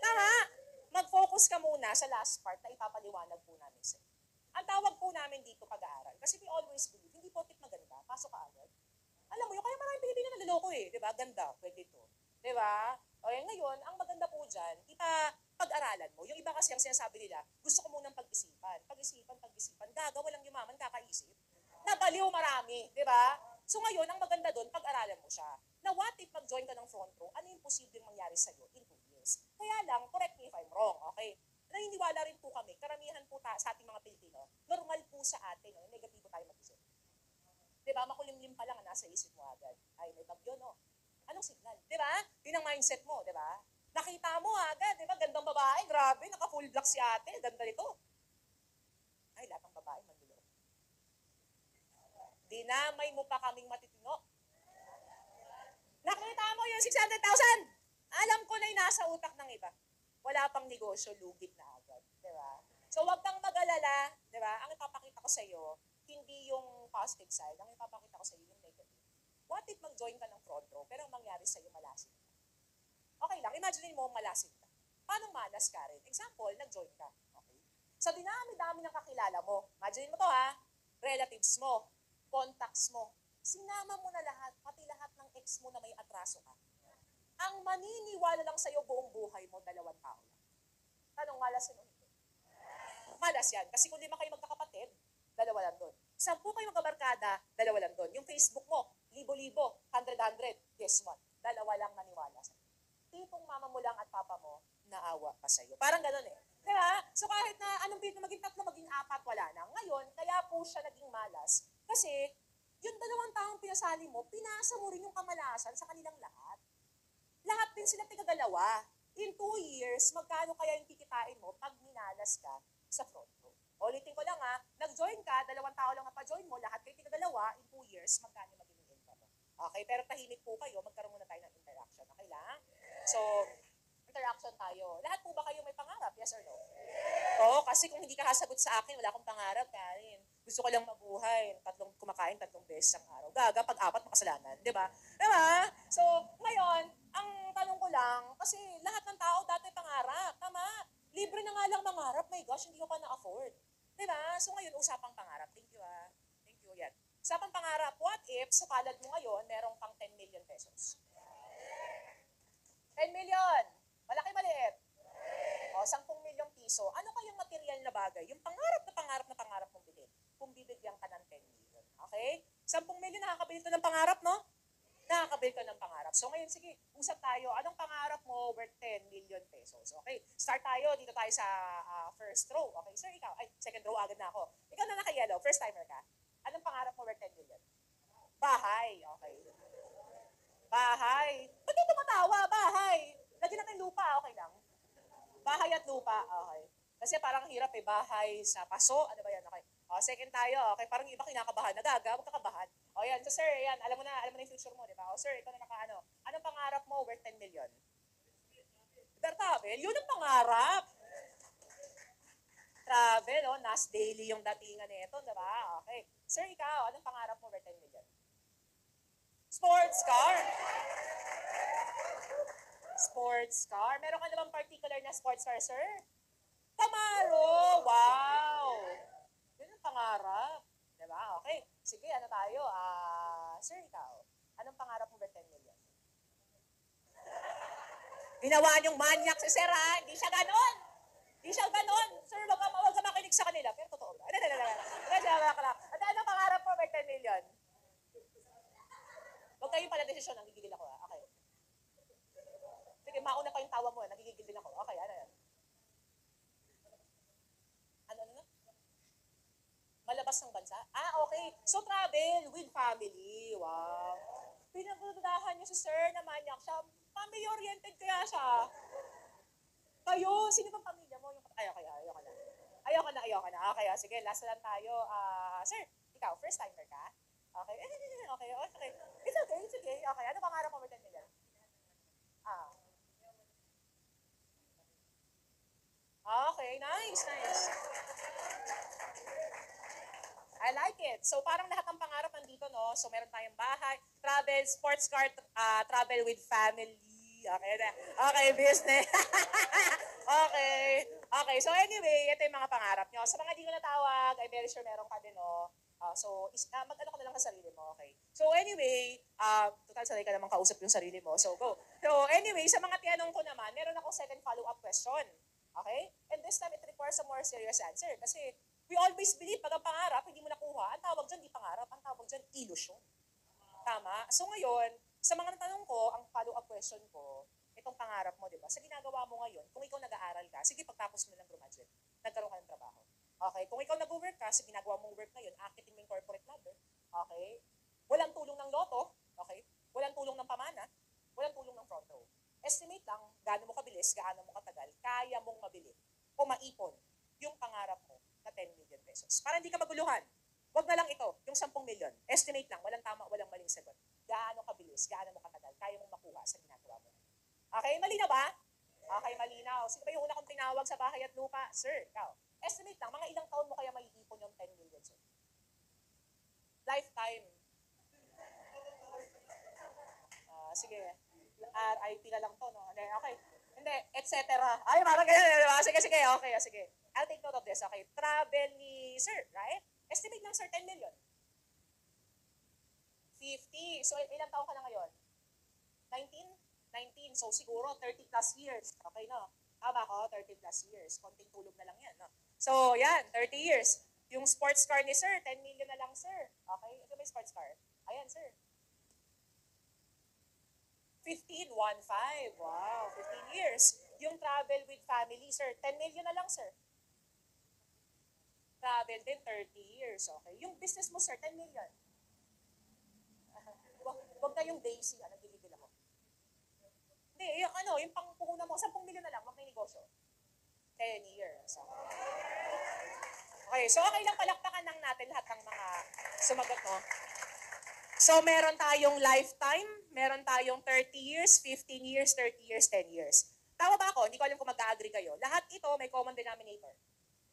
Tama. Mag-focus ka muna sa last part na ipapaliwanag po namin sa'yo. Ang tawag po namin dito pag-aaral. Kasi we always believe, hindi po maganda, pasok ka agad. Alam mo yun, kaya maraming Pilipino na naloko eh. Diba? Ganda, pwede ito. Diba? O ngayon, ang maganda po dyan, pag-aralan mo. Yung iba kasi ang sinasabi nila, gusto ko munang pag-isipan. Pag-isipan. Gagawa lang yumaman, kakaisip. Nabaliw marami, di ba? So ngayon, ang maganda doon, pag-aralan mo siya. Na what if mag-join ka ng front row, ano yung posibleng mangyari sa'yo in 2 years? Kaya lang, correct me if I'm wrong, okay? Naniniwala rin po kami, karamihan po sa ating mga Pilipino, normal po sa atin, no? Negatibo tayo mag-isip. Di ba? Makulimlim pa lang, nasa isip mo agad. Ay, may bagyo, no? Anong signal? Di ba? Yun ang mindset mo, di ba? Nakita mo agad, di ba? Gandang babae, grabe, naka-full black si ate, ganda nito. Ay, lahat ng babae, manluloko. Dinamay mo pa kaming matitino. Nakita mo yung 600,000? Alam ko na yung nasa utak ng iba. Wala pang negosyo, lugit na agad. Di ba? So, wag kang mag-alala. Di ba? Ang ipapakita ko sa iyo, hindi yung positive side. Ang ipapakita ko sa iyo yung negative. What if mag-join ka ng front row, pero ang mangyari sa iyo, malasin ka? Okay lang, imagine mo malasin ka. Paano malas ka rin? Example, nag-join ka. Okay? Sa dinami-dami ng kakilala mo, imagine mo to ha, relatives mo, contacts mo, sinama mo na lahat, pati lahat ng ex mo na may atraso ka. Ang maniniwala lang sa'yo buong buhay mo, 2 tao lang. Tanong, malas yun o hindi? Malas yan. Kasi kung 5 kayo magkakapatid, 2 lang doon. 10 kayo magkabarkada, 2 lang doon. Yung Facebook mo, libo-libo, 100, guess what? 2 lang maniwala sa'yo. Tipong mama mo lang at papa mo, naawa pa sa'yo. Parang ganun eh. Diba? So kahit na anong bit maging 3, maging 4, wala na. Ngayon, kaya po siya naging malas. Kasi, yung 2 taong pinasali mo, pinasa mo rin yung kamalasan sa kanilang lahat. Lahat din sila tigagalawa. In 2 years, magkano kaya yung kikitain mo pag minalas ka sa front row? Ulitin ko lang ha, nag-join ka, 2 tao lang ang pa-join mo, lahat kayo tigagalawa, in 2 years, magkano magiging income mo? Okay, pero tahimik po kayo, magkaroon muna tayo ng interaction. Okay lang? So, interaction tayo. Lahat po ba kayo may pangarap? Yes or no? Oo, kasi kung hindi ka kasagot sa akin, wala akong pangarap, Karin. Gusto ko lang mabuhay, kumakain 3 beses ang araw. Gaga, pag 4, makasalanan, di ba? Di ba? So, ngayon, ang tanong ko lang, kasi lahat ng tao dati pangarap, tama? Libre na nga lang mangarap, my gosh, hindi ko pa na-afford. Di ba? So ngayon, usapang pangarap. Thank you ah. Thank you, yan. Usapang pangarap, what if sa palad mo ngayon, merong pang 10 million pesos? 10 million! Malaki maliit? O, 10 milyong piso. Ano kayang material na bagay? Yung pangarap na pangarap na pangarap mong bilhin. Kung bibigyan ka ng 10 million. Okay? 10 million, nakakabili to ng pangarap, no? Nakakabili ka ng pangarap. So ngayon, sige, usap tayo. Anong pangarap mo worth 10 million pesos? Okay? Start tayo. Dito tayo sa first row. Okay, sir, ikaw. Ay, second row agad na ako. Ikaw na naka-yellow. First timer ka. Anong pangarap mo worth 10 million? Bahay. Okay. Bahay. Ba't di tumatawa? Bahay. Lagyan natin lupa. Okay lang. Bahay at lupa. Okay. Kasi parang hirap eh. Bahay sa paso. Ano ba yan? Okay. O, second tayo. Okay. Parang iba kinakabahan. Nagaga. Huwag kakabahan. O, yan. So, sir, yan. Alam mo na yung future mo, di ba? O, sir, ikaw na nakaano. Anong pangarap mo worth 10 million? Travel? Yun ang pangarap. Travel, oh. Nas daily yung datingan nito, di ba? Okay. Sir, ikaw, anong pangarap mo worth 10 million? Sports car. Sports car. Meron ka namang particular na sports car, sir? Camaro! Wow! Yun ang pangarap. Diba? Okay. Sige, ano tayo? Sir, ikaw. Anong pangarap mo worth 10 million? Ginawa niyong manyak si sir, ha? Hindi siya ganon. Hindi siya ganon. Sir, wag ka makinig sa kanila. Pero totoo ba? Ano anong pangarap mo worth 10 million? Huwag kayong pala desisyon. Nagigigil ako, ha? Okay. Sige, mauna pa yung tawa mo. Nagigigil din ako. Okay, ano yan? Ano na? Malabas ng bansa? Okay. So, travel with family. Wow. Pinagdudahan niyo si sir na manyak siya. Family-oriented kaya siya. Kayo, sino bang pamilya mo? Ayoko na. Okay, sige, last na lang tayo. Sir, ikaw, first timer ka? Okay. Okay. It's okay. Okay, ano pangarap mo worth 10 million? Okay, nice. I like it. So parang lahat ng pangarap nandito, no? So meron tayong bahay, travel, sports car, travel with family. Okay na. Okay, business. Okay, so anyway, ito yung mga pangarap nyo. Sa mga di ko natawag, I'm very sure meron ka din, no? Mag-ano ka na lang sa sarili mo, okay? So anyway, total sanay ka naman kausap yung sarili mo, so go. So anyway, sa mga tinanong ko naman, meron akong second follow-up question. Okay? And this time, it requires a more serious answer. Kasi we always believe, pag ang pangarap, hindi mo nakuha, ang tawag dyan, di pangarap, ang tawag dyan, illusion. Tama? So ngayon, sa mga natanong ko, ang follow-up question ko, itong pangarap mo, di ba? Sa ginagawa mo ngayon, kung ikaw nag-aaral ka, sige, pagtapos mo lang graduate, nagkaroon ka ng trabaho. Okay? Kung ikaw nag-work ka, sa ginagawa mong work ngayon, akitin mo yung corporate ladder. Okay? Walang tulong ng loto. Okay? Walang tulong ng pamana. Walang tulong ng front row. Estimate lang, gaano mo kabilis, gaano mo katagal, kaya mong mabili o maipon yung pangarap mo na 10 million pesos. Para hindi ka maguluhan. Wag na lang ito, yung 10 million. Estimate lang, walang tama, walang maling sagot. gaano kabilis, gaano mo katagal, kaya mong makuha sa ginagawa mo. Okay, malinaw ba? Okay, malinaw. Sino ba yung una kong tinawag sa bahay at lupa? Sir, ikaw. Estimate lang, mga ilang taon mo kaya maiipon yung 10 million, sir? Lifetime. Sige, RIP na lang to, no? Hindi, okay. Hindi, etc. Ay, parang ganyan, di ba? Sige, sige, okay, sige. I'll take note of this, okay. Travel ni sir, right? Estimate lang, sir, 10 million. 50. So, ilang taon ka na ngayon? 19? 19. So, siguro 30 plus years. Okay, no? Tama ko, 30 plus years. Konting tulog na lang yan, no? So, yan, 30 years. Yung sports car ni sir, 10 million na lang, sir. Okay? Ito ba yung sports car? Ayan, sir. 15, 1-5. Wow, 15 years. Yung travel with family, sir, 10 million na lang, sir. Travel din, 30 years. Okay. Yung business mo, sir, 10 million. Wag na yung Daisy, nagigigil ako. Hindi, yung pangpuhunan mo, 10 million na lang, wag na yung negosyo. 10 years. Okay, so okay lang palakpakan lang natin lahat ng mga sumagot, no? So, meron tayong lifetime, meron tayong 30 years, 15 years, 30 years, 10 years. Tama ba ako? Hindi ko alam kung mag-agree kayo. Lahat ito may common denominator.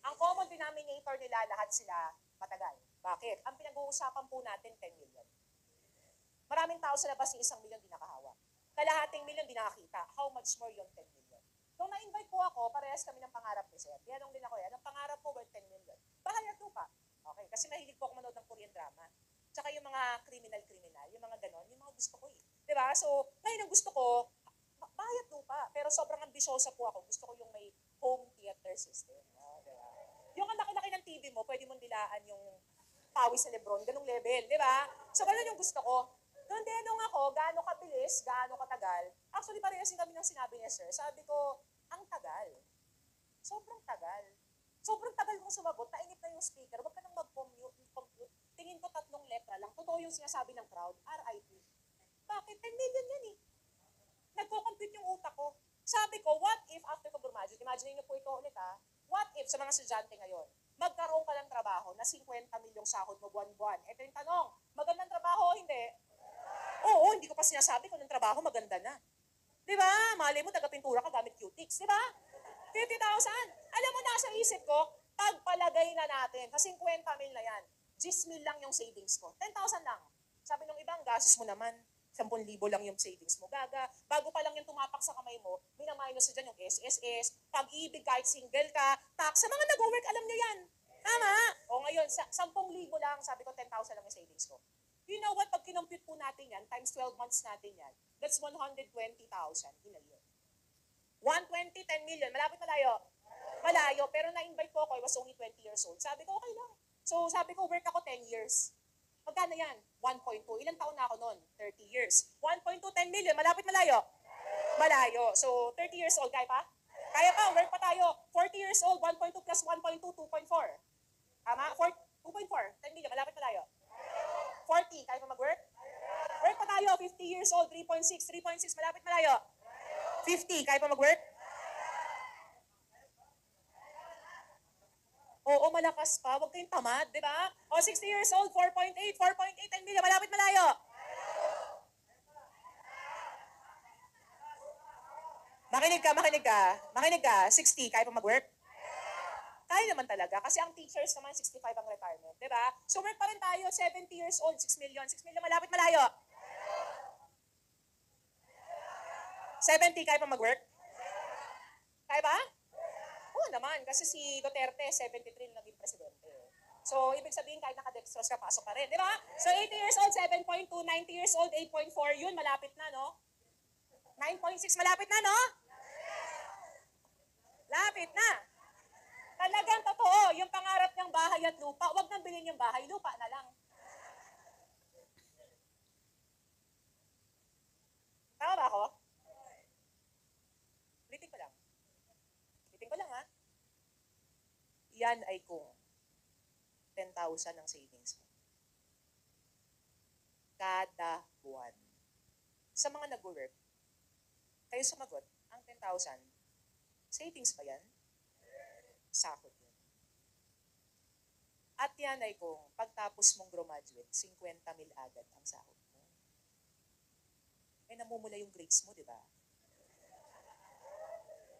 Ang common denominator nila, lahat sila matagal. Bakit? Ang pinag-uusapan po natin, 10 million. Maraming tao sa labas ng 1 million di nakahawak. Kalahating million di nakakita. How much more yung 10 million? Nung na-invite po ako, parehas kami ng pangarap ni Sir. Tinanong din ako yan, ang pangarap po worth 10 million. Bahay at lupa. Okay, kasi mahilig po ako manood ng Korean drama. Tsaka yung mga criminal, yung mga ganon, yung mga gusto ko eh. Diba? So, ngayon ang gusto ko, bahay at lupa. Pero sobrang ambisyosa po ako. Gusto ko yung may home theater system. Diba? Yung ang laki-laki ng TV mo, pwede mong dilaan yung pawis sa Lebron, ganong level, di ba? So, ganun yung gusto ko. Doon tinanong ako, gaano kabilis, gaano katagal. Actually, parehas kami ng sinabi niya, sir. Sabi ko, ang tagal. Sobrang tagal. Sobrang tagal mong sumagot, nainip na yung speaker, wag ka nang mag-compute. Tingin ko 3 letra lang. Totoo yung sinasabi ng crowd, RIP. Bakit? 10 million yan eh. Nagko-compute yung utak ko. Sabi ko, what if after ko graduate, imagine niyo po ito ulit ha, what if sa mga estudyante ngayon, magkaroon ka ng trabaho na 50 milyong sahod mo buwan-buwan. Ito yung tanong, magandang trabaho o hindi? Oo, hindi ko pa sinasabi kung ng trabaho maganda na. Di ba? Mali mo, taga-pintura ka gamit Q-Tix. Di ba? 50,000. Alam mo, nasa isip ko, pagpalagay na natin, sa 50 mil na yan, 10 mil lang yung savings ko. 10,000 lang. Sabi ng ibang, gastos mo naman. 10,000 lang yung savings mo. Gaga, bago pa lang yung tumapak sa kamay mo, minaminus dyan yung SSS, pag-ibig kahit single ka, tax. Sa mga nag-work, alam nyo yan. Tama? O ngayon, 10,000 lang, sabi ko 10,000 lang yung savings ko. You know what, pag kinompute po natin yan, times 12 months natin yan, that's 120,000 in a year. 120, 10 million, malapit malayo. Malayo, pero na-invite ko ako, I was only 20 years old. Sabi ko, okay lang. So sabi ko, work ako 10 years. Magkano yan? 1.2. Ilang taon na ako noon? 30 years. 1.2, 10 million, malapit malayo. Malayo. So 30 years old, kaya pa? Kaya pa, work pa tayo. 40 years old, 1.2 plus 1.2, 2.4. Tama? 2.4, 10 million, malapit malayo. 40, kaya pa mag-work? Work pa tayo, 50 years old, 3.6, 3.6, malapit malayo. 50, kaya pa mag-work? Oo, malakas pa. Huwag kayong tamad, di ba? O, 60 years old, 4.8, 4.8, 10 million, malapit malayo. Makinig ka, makinig ka. Makinig ka, 60, kaya pa mag-work? Kaya naman talaga, kasi ang teachers naman, 65 ang retirement, di ba? So, work pa rin tayo, 70 years old, 6 million, 6 million, malapit malayo. 70, kaya pa mag-work? Kaya ba? Oo naman, kasi si Duterte, 73 naging presidente. So, ibig sabihin, kahit nakadextrose ka, pasok pa rin, di ba? So, 80 years old, 7.2, 90 years old, 8.4, yun, malapit na, no? 9.6, malapit na, no? Lapit na. Talagang totoo, yung pangarap niyang bahay at lupa, wag nang bilhin yung bahay, lupa na lang. Tama ba ako? Ulitin ko lang. Ulitin ko lang, ha? Yan ay kung 10,000 ang savings mo. Kada buwan. Sa mga nag-work, kayo sumagot, ang 10,000, savings ba yan? Sahod yun. At yan ay kung pagtapos mong graduate, 50 mil agad ang sahod mo. namumula yung grades mo, di ba?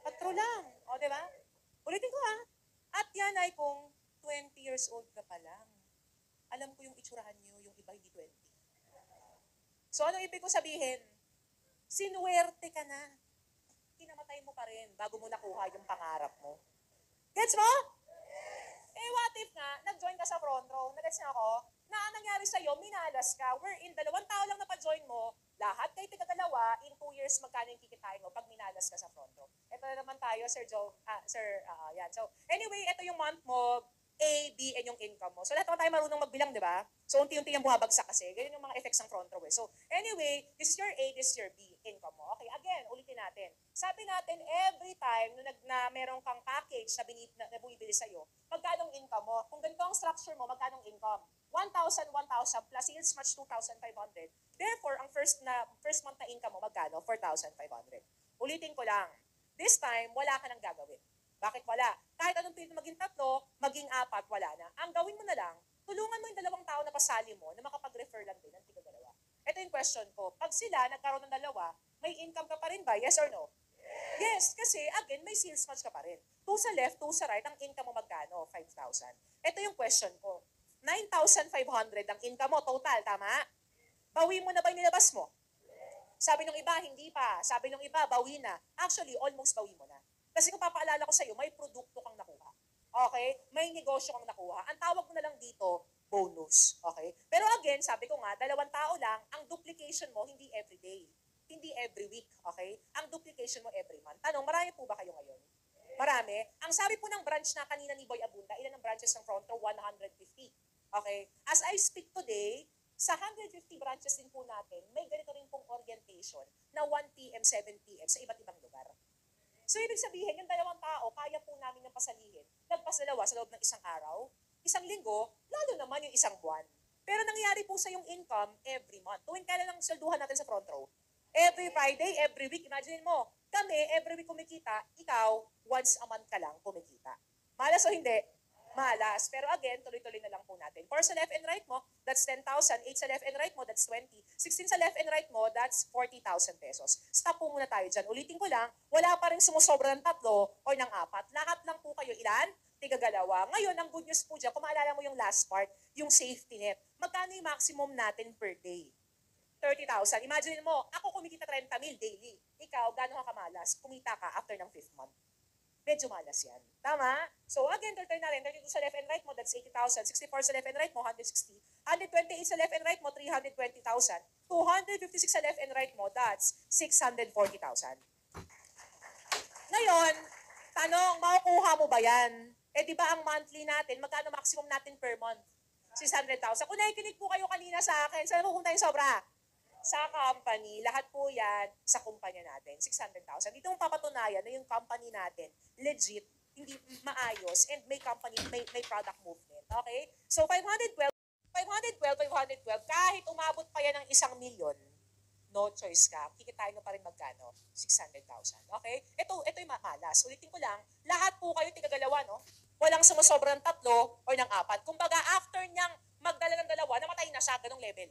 Patro lang. O, di ba? Ulitin ko ha. At yan ay kung 20 years old ka pa lang. Alam ko yung itsurahan niyo, yung iba hindi 20. So, ano ibig ko sabihin? Sinuwerte ka na. Kinamatay mo pa rin bago mo nakuha yung pangarap mo. Gets mo? Eh, what if nga, nag-join ka sa front row, nag-gets niya ako, na ang nangyari sa'yo, minalas ka, wherein 2 tao lang na pa-join mo, lahat kayo tiga-dalawa, in 2 years, magkano yung kikitain mo pag minalas ka sa front row. Ito na naman tayo, Sir Joe, yan. So, anyway, ito yung month mo, A, B, and yung income mo. So, lahat naman tayo marunong magbilang, di ba? So, unti-unti yung bumabagsak kasi. Ganyan yung mga effects ng front row. So, anyway, this is your A, this is your B, income mo. Okay, again, ulitin natin. Sabi natin, every time na meron kang package na bumibili sa'yo, magkano income mo? Kung ganito ang structure mo, magkano income? 1,000, 1,000 plus sales match 2,500. Therefore, ang first month na income mo, magkano? 4,500. Ulitin ko lang. This time, wala ka nang gagawin. Bakit wala? Kahit anong pilit maging 3, maging 4, wala na. Ang gawin mo na lang, tulungan mo yung 2 tao na pasali mo na makapag-refer lang din ng tiga-2. Ito yung question ko. Pag sila nagkaroon ng 2, may income ka pa rin ba? Yes or no? Yes, kasi again, may sales match ka pa rin. 2 sa left, 2 sa right, ang income mo magkano? 5,000. Ito yung question ko. 9,500 ang income mo, total, tama? Bawi mo na ba yung nilabas mo? Sabi nung iba, hindi pa. Sabi nung iba, bawi na. Actually, almost bawi mo na. Kasi kung papaalala ko sa'yo, may produkto kang nakuha. Okay? May negosyo kang nakuha. Ang tawag mo na lang dito, bonus. Okay? Pero again, sabi ko nga, 2 tao lang, ang duplication mo, hindi every day. Hindi every week. Okay? Ang duplication mo every month. Tanong, marami po ba kayo ngayon? Marami. Ang sabi po ng branch na kanina ni Boy Abunda, ilan ang branches ng front row? 150. Okay? As I speak today, sa 150 branches din po natin, may ganito rin pong orientation na 1 p.m., 7 p.m. sa iba't ibang lugar. So, ibig sabihin, yung 2 tao, kaya po namin ng pasalihin. Nagpas 2 sa loob ng 1 araw, 1 linggo, lalo naman yung 1 buwan. Pero nangyari po sa yung income every month. Tuwing kailan ang swelduhan natin sa front row? Every Friday, every week. Imagine mo, kami, every week kumikita, ikaw, once a month ka lang kumikita. Malas o hindi? Malas. Pero again, tuloy-tuloy na lang po natin. 4 sa left and right mo, that's 10,000. 8 sa left and right mo, that's 20. 16 sa left and right mo, that's 40,000 pesos. Stop po muna tayo dyan. Ulitin ko lang, wala pa rin sumusobra ng 3 o ng 4. Lahat lang po kayo, ilan? Tiga-2. Ngayon, ang good news po dyan, kung maalala mo yung last part, yung safety net. Magkano yung maximum natin per day? 30,000. Imagine mo, ako kumikita 30,000 daily. Ikaw, gano'n ka kamalas? Kumita ka after ng 5th month. Medyo malas yan. Tama? So again, tuloy na rin. 32 sa left and right mo, that's 80,000. 64 sa left and right mo, 160. 128 sa left and right mo, 320,000. 256 sa left and right mo, that's 640,000. Ngayon, tanong, makukuha mo ba yan? Eh di ba ang monthly natin, magkano maximum natin per month? 600,000. Kung nakikinig po kayo kanina sa akin, saan mo pupunta yung sobra? Sa company, lahat po yan sa kumpanya natin, 600,000. Dito mong papatunayan na yung company natin, legit, hindi maayos, and may company, may product movement. Okay? So, 512, kahit umabot pa yan ng 1 milyon, no choice ka, kikitain mo pa rin magkano? 600,000. Okay? Ito yung malas. Ulitin ko lang, lahat po kayo tiga-2, no? Walang sumusobrang 3 o ng 4. Kumbaga, after niyang magdala ng 2, namatay na siya, ganong level.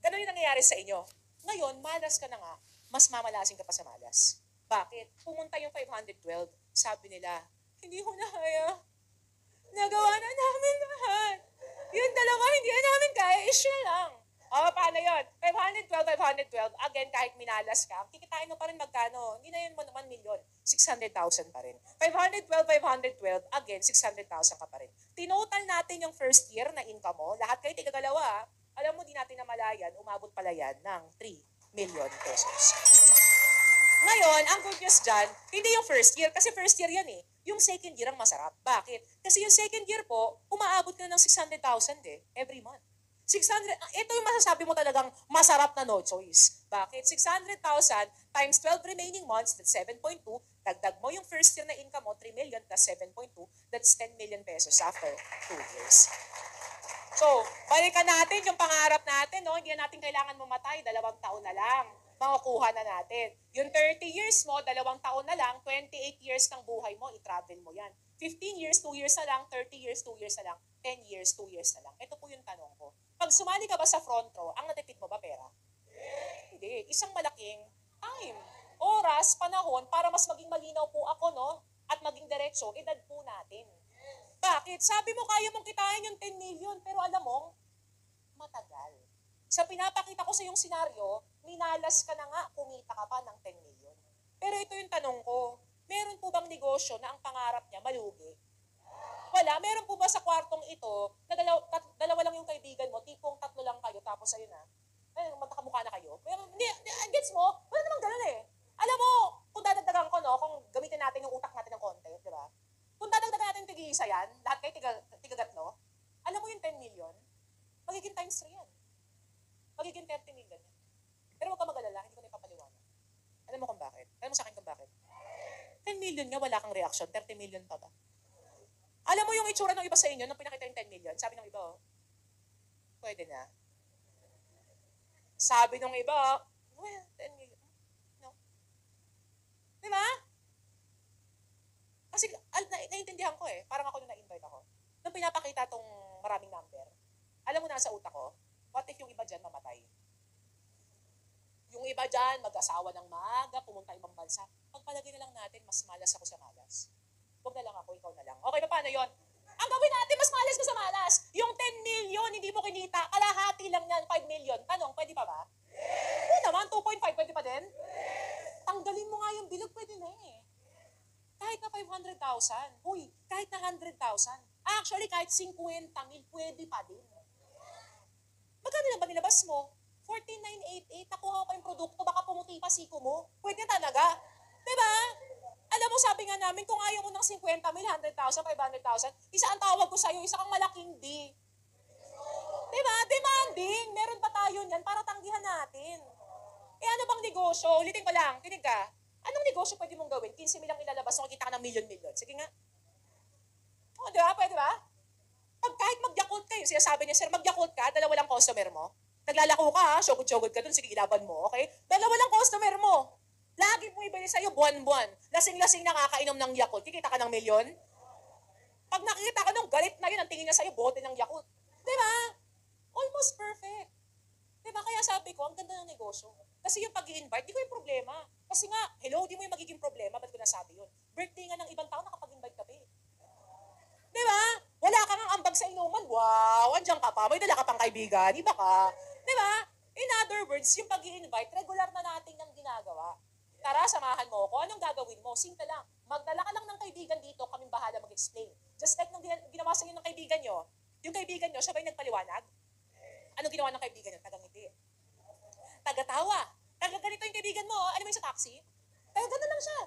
Ganun yung nangyayari sa inyo. Ngayon, malas ka na nga, mas mamalasin ka pa sa malas. Bakit? Pumunta yung 512, sabi nila, hindi ko na kaya. Nagawa na namin lahat. Yung 2, hindi na namin kaya, issue na lang. O, paano yun? 512, again, kahit minalas ka, kikitain mo pa rin magkano. Hindi na yun mo naman milyon. 600,000 pa rin. 512, again, 600,000 ka pa rin. Tinotal natin yung first year na income mo, lahat kayo tiga-2, alam mo, di natin namalayan, umabot pala yan ng 3 million pesos. Ngayon, ang good news dyan, hindi yung first year, kasi first year yan eh. Yung second year ang masarap. Bakit? Kasi yung second year po, umaabot ka ng 600,000 every month. 600, ito yung masasabi mo talagang masarap na no choice. Bakit? 600,000 times 12 remaining months, that's 7.2. Dagdag mo yung first year na income mo, 3 million plus 7.2, that's 10 million pesos after 2 years. So, balikan natin yung pangarap natin, no? Hindi natin kailangan mamatay, 2 taon na lang. Makukuha na natin. Yung 30 years mo, 2 taon na lang, 28 years ng buhay mo, i-travel mo yan. 15 years, 2 years na lang, 30 years, 2 years na lang, 10 years, 2 years na lang. Ito po yung tanong ko. Pag sumali ka ba sa front row, ang natipid mo ba pera? hindi. Isang malaking time, oras, panahon, para mas maging malinaw po ako, no? At maging diretso, edad po natin. Bakit? Sabi mo kaya mong kitain yung 10 million, pero alam mo, matagal. Sa pinapakita ko sa yung senaryo, minalas ka na nga, kumita ka pa ng 10 million. Pero ito yung tanong ko, meron po bang negosyo na ang pangarap niya malugi? Wala. Meron po ba sa kwartong ito, na dalawa lang yung kaibigan mo, tipong tatlo lang kayo, tapos ayun na, magkakamukha na kayo? Pero, hindi, gets mo? Wala namang ganun eh. Alam mo, kung dadagdagan ko, no, kung gamitin natin yung utak natin ng konti, di ba? Kung dadagdagan natin tig-isa yan, lahat kayo tigagatlo, alam mo yung 10 million, magiging times 3 yan. Magiging 30 million yan. Pero huwag ka mag-alala, hindi ko na ipapaliwanag. Alam mo kung bakit? Alam mo sa akin kung bakit? 10 million nga, wala kang reaction, 30 million pa ba? Alam mo yung itsura ng iba sa inyo nung pinakita yung 10 million? Sabi ng iba, oh, pwede na. Sabi ng iba, well, 10 million. No. Di ba? Kasi naiintindihan ko eh. Parang ako nung na-invite ako. Nung pinapakita tong maraming number, alam mo na sa utak ko, what if yung iba dyan mamatay? Yung iba dyan, mag-asawa ng maaga, pumunta ibang bansa. Pagpalagay na lang natin, mas malas ako sa malas. Huwag na lang ako, ikaw na lang. Okay, paano yon? Ang gawin natin, mas malas ka sa malas. Yung 10 million, hindi mo kinita, kalahati lang yan, 5 million. Tanong, pwede pa ba? Oo naman, 2.5, pwede pa din? Tanggalin mo nga yung bilog, pwede na eh. Kahit na 500,000. Huy, kahit na 100,000. Actually, kahit 50,000, pwede pa din. Magkano lang ba nilabas mo? 14,988, nakuha ko pa yung produkto, baka pumuti pa siko mo. Pwede talaga. Diba? Alam mo, sabi nga namin, kung ayaw mo ng 50,000, 100,000, 500,000, isa ang tawag ko sa'yo, isa kang malaking D. Diba? Demanding. Meron pa tayo niyan para tanggihan natin. Eh ano bang negosyo? Ulitin ko lang, tinig ka. Anong negosyo pwede mong gawin? 15 milang ilalabas, so kita ka ng million-million. Sige nga. O, diba? Pwede ba? Pag kahit mag-Yakult kayo, sinasabi niya, sir, mag-Yakult ka, dalawa lang customer mo. Naglalako ka, ha? Sugod-sugod ka dun, sige, ilaban mo, okay? Dalawa lang customer mo. Lagi mo ibili sa'yo, buwan-buwan. Lasing-lasing nakakainom ng Yakult. Kikita ka ng milyon? Pag nakikita ka nung galit na yun, ang tingin niya sa'yo, bote ng Yakult. Diba? Almost perfect. Diba? Kaya sabi ko, ang ganda ng negosyo. Kasi yung pag-i-invite, di ko yung problema. Kasi nga, hello, di mo yung magiging problema, ba't ko nasabi yun? Birthday nga ng ibang tao, nakapag-invite ka pa eh. Diba? Wala ka nga ambag sa inuman. Wow, andyan ka pa. May dala ka pang kaibigan. Iba ka. Diba? In other words, yung pag-i-invite, regular na natin yung ginagawa. Tara, samahan mo ako. Anong gagawin mo? Simple lang. Magdala ka lang ng kaibigan dito, kaming bahala mag-explain. Just like nung ginawa sa inyo ng kaibigan nyo, yung kaibigan nyo, siya ba yung nagpaliwanag? Anong ginawa ng kaibigan nyo? Tagangiti. Tagatawa. Taga-ganito yung kaibigan mo. Ano mo yung sa taxi? Taga-gano lang siya.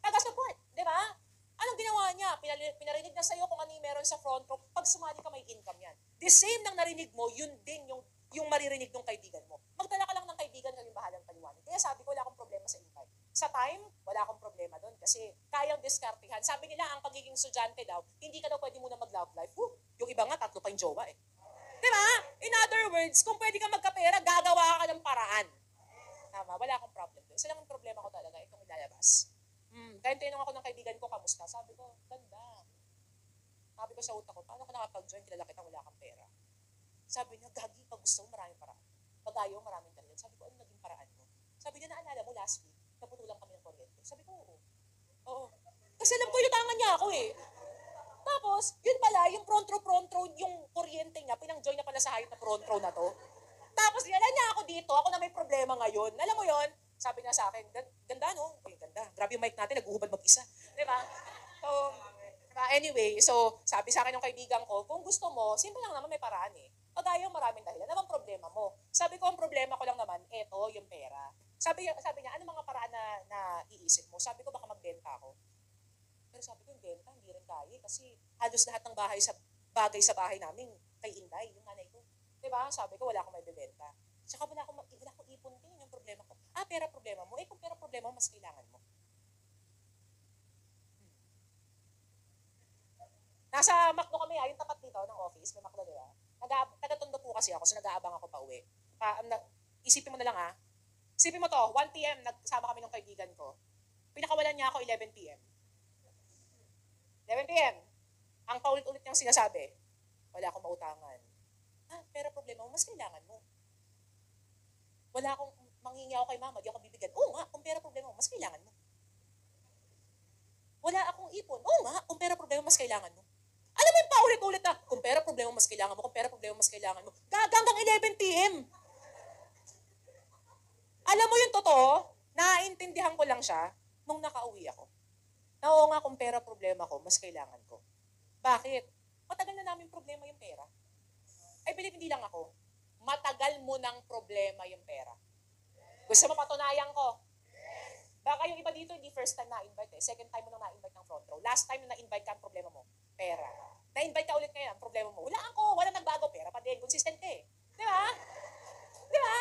Taga-support. Di ba? Anong ginawa niya? Pinarinig na sa'yo kung ano yung meron sa front row. Pag sumali ka, may income yan. The same nang narinig mo, yun din yung maririnig ng kaibigan mo. Magdala ka lang ng kaibigan, kaming bahalang paliwanag. Kaya sabi ko, wala akong problema sa invite. Sa time, wala akong problema doon kasi kayang diskartihan. Sabi nila, ang pagiging estudyante daw, hindi ka daw pwede muna mag-love life. Yung iba nga, 3 pa yung jowa eh. Diba? In other words, kung pwede ka magkapera, gagawa ka ng paraan. Tama, wala akong problem doon. Isa lang ang problema ko talaga, itong ilalabas. Kaya tinanong ako ng kaibigan ko, kamusta? Sabi ko, ganda. Sabi ko sa utak ko, paano ka nakapag-join, kilala kitang wala kang pera? Sabi niya, gagi, pag gusto mo, maraming paraan. Pag ayaw, maraming dahilan. Sabi ko, ano naging paraan mo? Sabi niya, naalala mo last week, naputulang kami ng kuryente. Sabi ko, oo. Oo. Kasi alam ko, yutangan niya ako eh. Tapos, yun pala, yung front row, yung kuryente niya, pinang-join na pala sa hayop na front row na to. Tapos, yala niya ako dito, ako na may problema ngayon. Alam mo yon? Sabi niya sa akin, ganda no? Uy, ganda. Grabe yung mic natin, nag-uhubad mag-isa. Di ba? So, anyway, so, sabi sa akin ng kaibigan ko, kung gusto mo, simple lang naman, may paraan eh. Pag ayaw, maraming dahilan. Ano bang problema mo? Sabi ko, ang problema ko lang naman, eto, yung pera. Sabi niya, ano mga paraan na iisip mo? Sabi ko, baka magbenta ako. Pero sabi ko, yung benta, hindi rin kaya. Kasi halos lahat ng bagay sa bahay namin, kay Inday, yung nanay ko. Diba? Sabi ko, wala akong may bebenta. Tsaka wala akong ipon din, yung problema ko. Pera problema mo. Kung pera problema mo, mas kailangan mo. Nasa McDo kami, yung tapat dito ng office, may McDo diba? Taga-Tondo po kasi ako, so nag-aabang ako pa uwi. Isipin mo na lang Isipin mo to, 1 p.m. nagsama kami ng kaibigan ko. Pinakawalan niya ako 11 p.m. 11 p.m. Ang paulit-ulit niyang sinasabi, wala akong mautangan. Pero problema mo, mas kailangan mo. Wala akong Manghingi ako kay mama, di ako bibigyan. Oo nga, kung pera problema mo, mas kailangan mo. Wala akong ipon. Oo nga, kung pera problema mas kailangan mo. Alam mo yung paulit-ulit na, kung pera problema mas kailangan mo, kung pera problema mas kailangan mo. Hanggang 11 p.m. Alam mo yung totoo, naiintindihan ko lang siya nung nakauwi ako. Na oo nga, kung pera problema ko, mas kailangan ko. Bakit? Matagal na namin problema yung pera. I believe hindi lang ako. Matagal mo ng problema yung pera. Gusto mo patunayan ko? Baka yung iba dito, hindi first time na-invite eh. Second time mo nang na-invite ng front row. Last time na na-invite ka, ang problema mo, pera. Na-invite ka ulit ngayon, ang problema mo, wala ako, wala nagbago, pera pa din, consistent ka eh. Di ba? Di ba?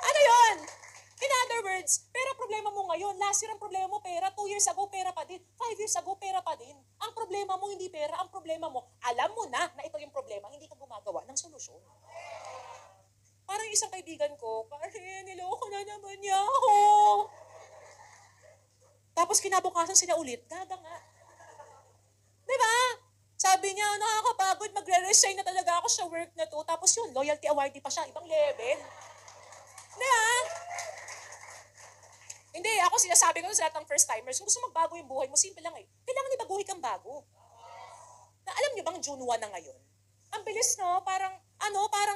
Ano yun? In other words, pera problema mo ngayon. Last year ang problema mo, pera. 2 years ago, pera pa din. 5 years ago, pera pa din. Ang problema mo, hindi pera. Ang problema mo, alam mo na ito yung problema, hindi ka gumagawa ng solusyon. Parang yung isang kaibigan ko, pare, niloko na naman niya ako. Tapos kinabukasan sila ulit, gaga nga. Diba? Sabi niya, nakakapagod, magre-resign na talaga ako sa work na to. Tapos yun, loyalty awardee pa siya, ibang level. Diba? Hindi, ako sinasabi ko sa lahat ng first-timers, kung gusto magbago yung buhay mo, simple lang eh. Kailangan ibaguhin kang bago. Na alam niyo bang June 1 na ngayon? Ang bilis, no? Parang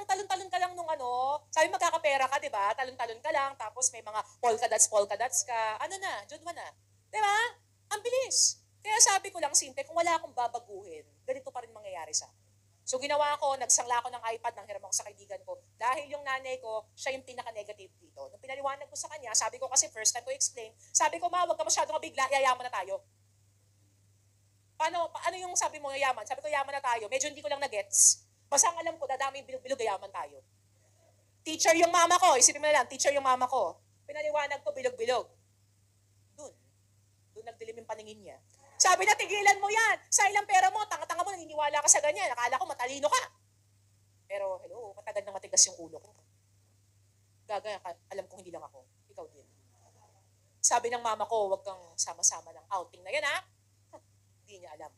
talon-talon ka lang nung sabi magkakapera ka, di ba? Talon-talon ka lang, tapos may mga polka dots ka. Ano na? June 1 na. Di ba? Ang bilis. Kaya sabi ko lang, simple, kung wala akong babaguhin, ganito pa rin mangyayari sa akin. So ginawa ko, nagsangla ko ng iPad, nang hiram ako sa kaibigan ko. Dahil yung nanay ko, siya yung pinaka-negative dito. Nung pinaliwanag ko sa kanya, sabi ko kasi first time ko explain, sabi ko, ma, huwag ka masyadong mabigla, yayaman na tayo. Ano yung sabi mo yayaman? Sabi ko, yaman na tayo. Medyo hindi ko lang na-gets. Basta ang alam ko, dadami yung bilog-bilog, yaman tayo. Teacher yung mama ko. Isipin mo na lang, teacher yung mama ko. Pinaliwanag ko, bilog-bilog. Doon nagdilim yung paningin niya. Sabi na, tigilan mo yan. Sa ilang pera mo, tanga-tanga mo, naniniwala ka sa ganyan. Akala ko matalino ka. Pero, hello, matagal na matigas yung ulo ko. Gaga, alam kong hindi lang ako. Ikaw din. Sabi ng mama ko, huwag kang sama-sama ng outing na yan, ha? Hindi niya alam.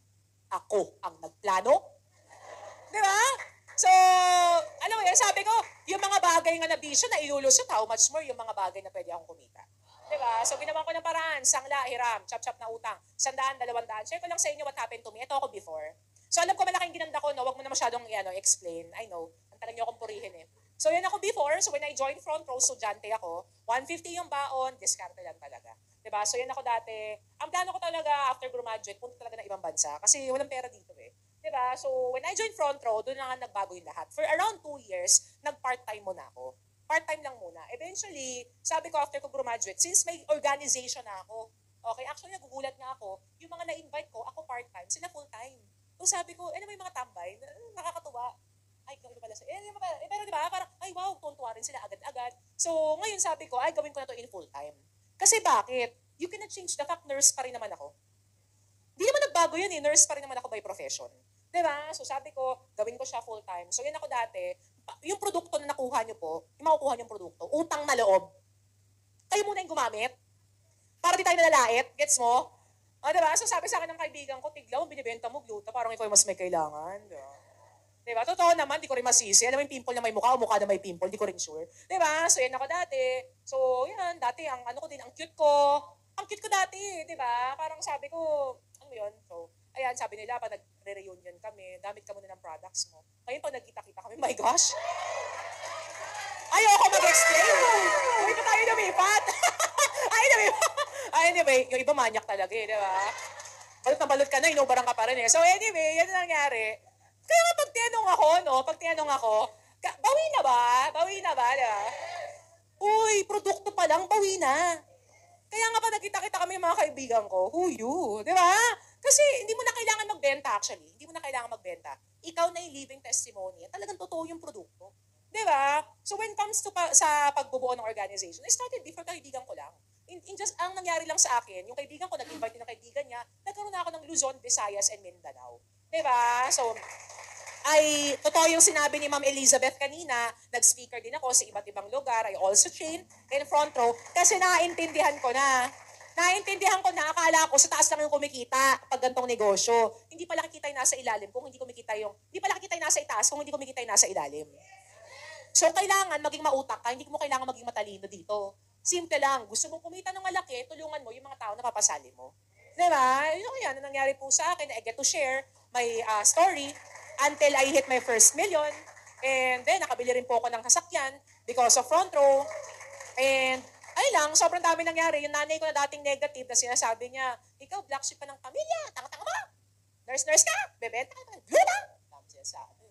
Ako ang nagplano. Di ba? So, alam mo yan, sabi ko, yung mga bagay nga na bisyo na ilulusot, how much more yung mga bagay na pwede akong kumita. Di ba? So, ginawa ko ng paraan, sangla, hiram, chop-chop na utang, 100, 200. Share ko lang sa inyo what happened to me. Ito ako before. So, alam ko malaking ginanda ko, no? Huwag mo na masyadong explain. I know. Ang talang niyo akong purihin eh. So, yan ako before. So, when I joined front row, estudyante ako. 150 yung baon, diskarte lang talaga. Diba? So, yan ako dati. Ang plano ko talaga after graduate, punta talaga ng ibang bansa. Kasi walang pera dito eh. Diba? So, when I joined front row, doon na nga nagbago yung lahat. For around 2 years, nag-part-time muna ako. Part-time lang muna. Eventually, sabi ko after ko graduate, since may organization na ako, okay, actually nagugulat nga ako, yung mga na-invite ko, ako part-time, sila full-time. So sabi ko, ano may mga tambay, nakakatuwa. Ay, gawin pala sa, pero di ba, parang, ay wow, tuntua rin sila agad-agad. So ngayon sabi ko, ay gawin ko na to in full-time. Kasi bakit? You cannot change the fact, nurse pa rin naman ako. Di naman nagbago yun eh, nurse pa rin naman ako by profession. Diba? So sabi ko, gawin ko siya full-time. So yan ako dati, yung produkto na nakuha nyo po, yung makukuha nyo produkto, utang na loob. Kayo muna yung gumamit. Para di tayo nalalait. Gets mo? Diba? So sabi sa akin ng kaibigan ko, tiglaw, binibenta mo, gluta, parang ikaw yung mas may kailangan. Diba? Totoo naman, di ko rin masisi. Alam mo yung pimple na may mukha o mukha na may pimple, di ko rin sure. Diba? So yan ako dati. So yan, dati ang ano ko din, ang cute ko. Ang cute ko dati, diba? Parang sabi ko, ano yun? So, ayan, sabi nila, pag nagre-reunion kami, gamit ka muna ng products mo. Ngayon, pag nagkita-kita kami, my gosh! Ayoko mag-explain! Uy, pa tayo lumipat! Anyway, yung iba manyak talaga eh, di ba? Balot na balot ka na, inubaran ka pa rin eh. So anyway, yan ang nangyari. Kaya nga pag tinanong ako, bawi na ba? Di ba? Uy, produkto pa lang, bawi na. Kaya nga pa nagkita-kita kami ng mga kaibigan ko, who you? Di ba? Kasi hindi mo na kailangan magbenta actually. Hindi mo na kailangan magbenta. Ikaw na yung living testimony. Talagang totoo yung produkto. Di ba? So when it comes to sa pagbubuo ng organization, I started before kaibigan ko lang. Ang nangyari lang sa akin, yung kaibigan ko, nag-invite din ng kaibigan niya, nagkaroon na ako ng Luzon, Visayas, and Mindanao. Di ba? So, totoo yung sinabi ni Ma'am Elizabeth kanina, nag-speaker din ako sa iba't ibang lugar, I also trained in front row, kasi naintindihan ko na, akala ko sa taas lang yung kumikita pag gantong negosyo. Hindi pala kikita yung nasa ilalim kung hindi kumikita yung, hindi pala kikita yung nasa itaas kung hindi kumikita yung nasa ilalim. So, kailangan maging mautak ka, hindi mo kailangan maging matalino dito. Simple lang, gusto mong kumita ng malaki, tulungan mo yung mga tao na papasali mo. Diba? Yun yan, ang nangyari po sa akin, I get to share my story until I hit my first million. And then, nakabili rin po ako ng kasakyan because of front row. And, ay lang, sobrang dami nangyari. Yung nanay ko na dating negative na sinasabi niya, ikaw, black sheep pa ng pamilya, tanga-tanga mo. Nurse-nurse ka, bebenta ka, gluta. Tapos sinasabi.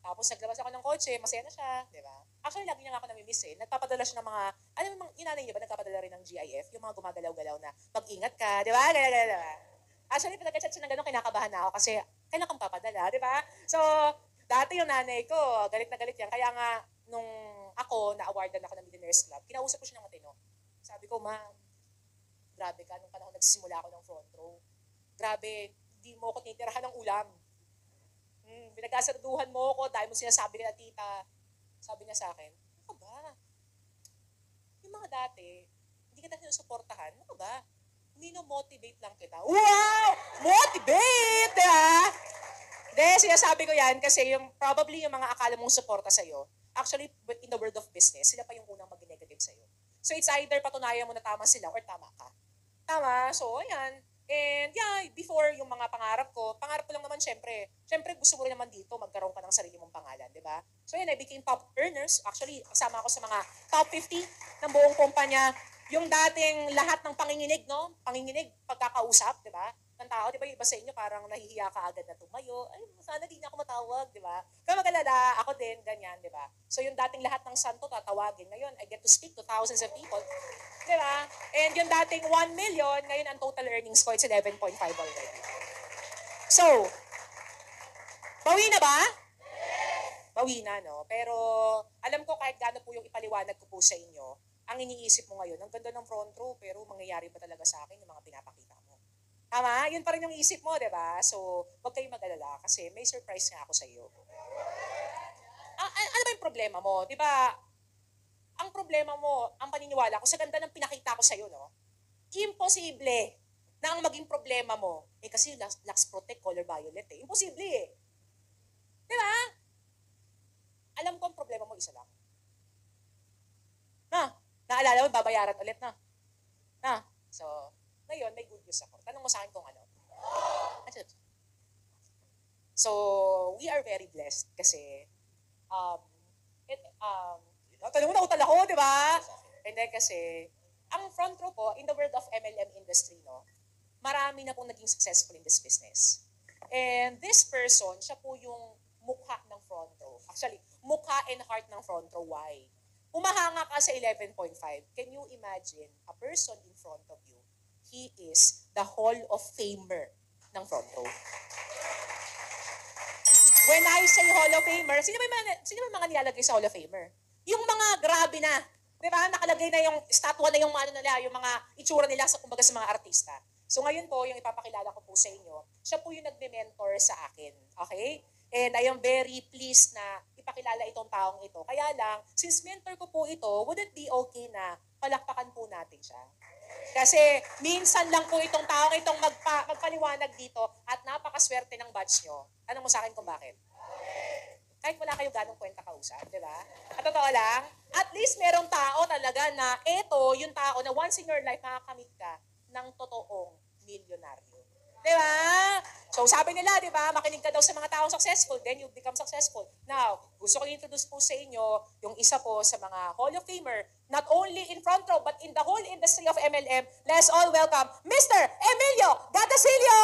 Tapos naglabas ako ng kotse, masaya na siya, di ba? Actually, lagi niya nga ako namimiss eh. Nagpapadala siya ng mga, alam mo, yung nanay niya ba, nagpapadala rin ng GIF, yung mga gumagalaw-galaw na, mag-ingat ka, di ba? Gala-gala, di ba? Actually, pinag-chat siya ng gano'n, kinakabahan na ako kasi kailan kang papadala, di ba? So, dati yung nanay ko, galit na galit yan. Kaya nga, nung ako, na-awardan ako ng Millionaires Club, kinausap ko siya ng matino. Sabi ko, ma'am, grabe ka, nung panahon nagsisimula ako ng front row. Grabe, hindi mo ako tinitirahan ng ulam. Pinag-asarduhan mo ako dahil mo sinasabi nila tita. Sabi niya sa akin, ano ba? Yung mga dati, hindi kita sinusuportahan, ano ba? Mino-motivate lang kita. Wow! Motivate! Diba? Hindi, sinasabi ko yan kasi yung probably yung mga akala mong suporta sa'yo, actually, in the world of business, sila pa yung unang mag-negative sa'yo. So it's either patunayan mo na tama sila or tama ka. Tama? So, ayan. And yeah, before yung mga pangarap ko lang naman syempre gusto mo rin naman dito magkaroon ka ng sarili mong pangalan, di ba? So yun, I became top earners. Actually, kasama ako sa mga top 50 ng buong kumpanya. Yung dating lahat ng panginginig, no? Panginginig, pagkakausap, di ba? Ng tao, di ba? Iba sa inyo, parang nahihiya ka agad na tumayo. Ay, sana di niya ako matawag, di ba? Kaya mag-alala, ako din, ganyan, di ba? So yung dating lahat ng santo tatawagin. Ngayon, I get to speak to thousands of people. Di ba? And yung dating 1 million, ngayon ang total earnings ko, it's 11.5 already. So, bawi na ba? Bawi na, no? Pero alam ko kahit gaano po yung ipaliwanag ko po sa inyo, ang iniisip mo ngayon, ang ganda ng front row, pero mangyayari ba talaga sa akin yung mga pinapakita mo? Tama? Yun pa rin yung isip mo, di ba? So, huwag kayong mag-alala kasi may surprise nga ako sa iyo. Ano ba yung problema mo? Di ba, ang problema mo, ang paniniwala ko, sa ganda ng pinakita ko sa iyo, no? Imposible na ang maging problema mo, kasi Lux Protect color violet eh. Imposible eh. Di ba? Alam ko ang problema mo, isa lang. Naalala mo, babayaran ulit na. So, ngayon, may good news ako. Tanong mo sa akin kung ano. So, we are very blessed kasi, tanong mo na utal ako, di ba? And then kasi, ang front row po, in the world of MLM industry, no, marami na pong naging successful in this business. And this person, siya po yung mukha ng front row. Actually, mukha and heart ng front row. Why? Umahanga ka sa 11.5. Can you imagine a person in front of you? He is the Hall of Famer ng front row. When I say Hall of Famer, sino ba mga nilalagay sa Hall of Famer? Yung mga grabe na. Di ba? Nakalagay na yung statwa na yung ano nila, yung mga itsura nila sa kumbaga sa mga artista. So ngayon po, yung ipapakilala ko po sa inyo, siya po yung nagme-mentor sa akin. Okay? And I am very pleased na ipakilala itong taong ito. Kaya lang, since mentor ko po ito, would it be okay na palakpakan po natin siya? Kasi minsan lang po itong taong itong magpaliwanag dito at napakaswerte ng batch nyo. Ano mo sa akin kung bakit? Kahit wala kayo ganong kwenta kausap, di ba? At totoo lang, at least merong tao talaga na ito yung tao na once in your life makakamit ka ng totoong milyonaryo. Di ba? So sabi nila, di ba, makinig ka daw sa mga taong successful, then you become successful. Now, gusto ko i-introduce po sa inyo yung isa po sa mga Hall of Famer, not only in front row, but in the whole industry of MLM. Let's all welcome Mr. Emilio Gatacillo!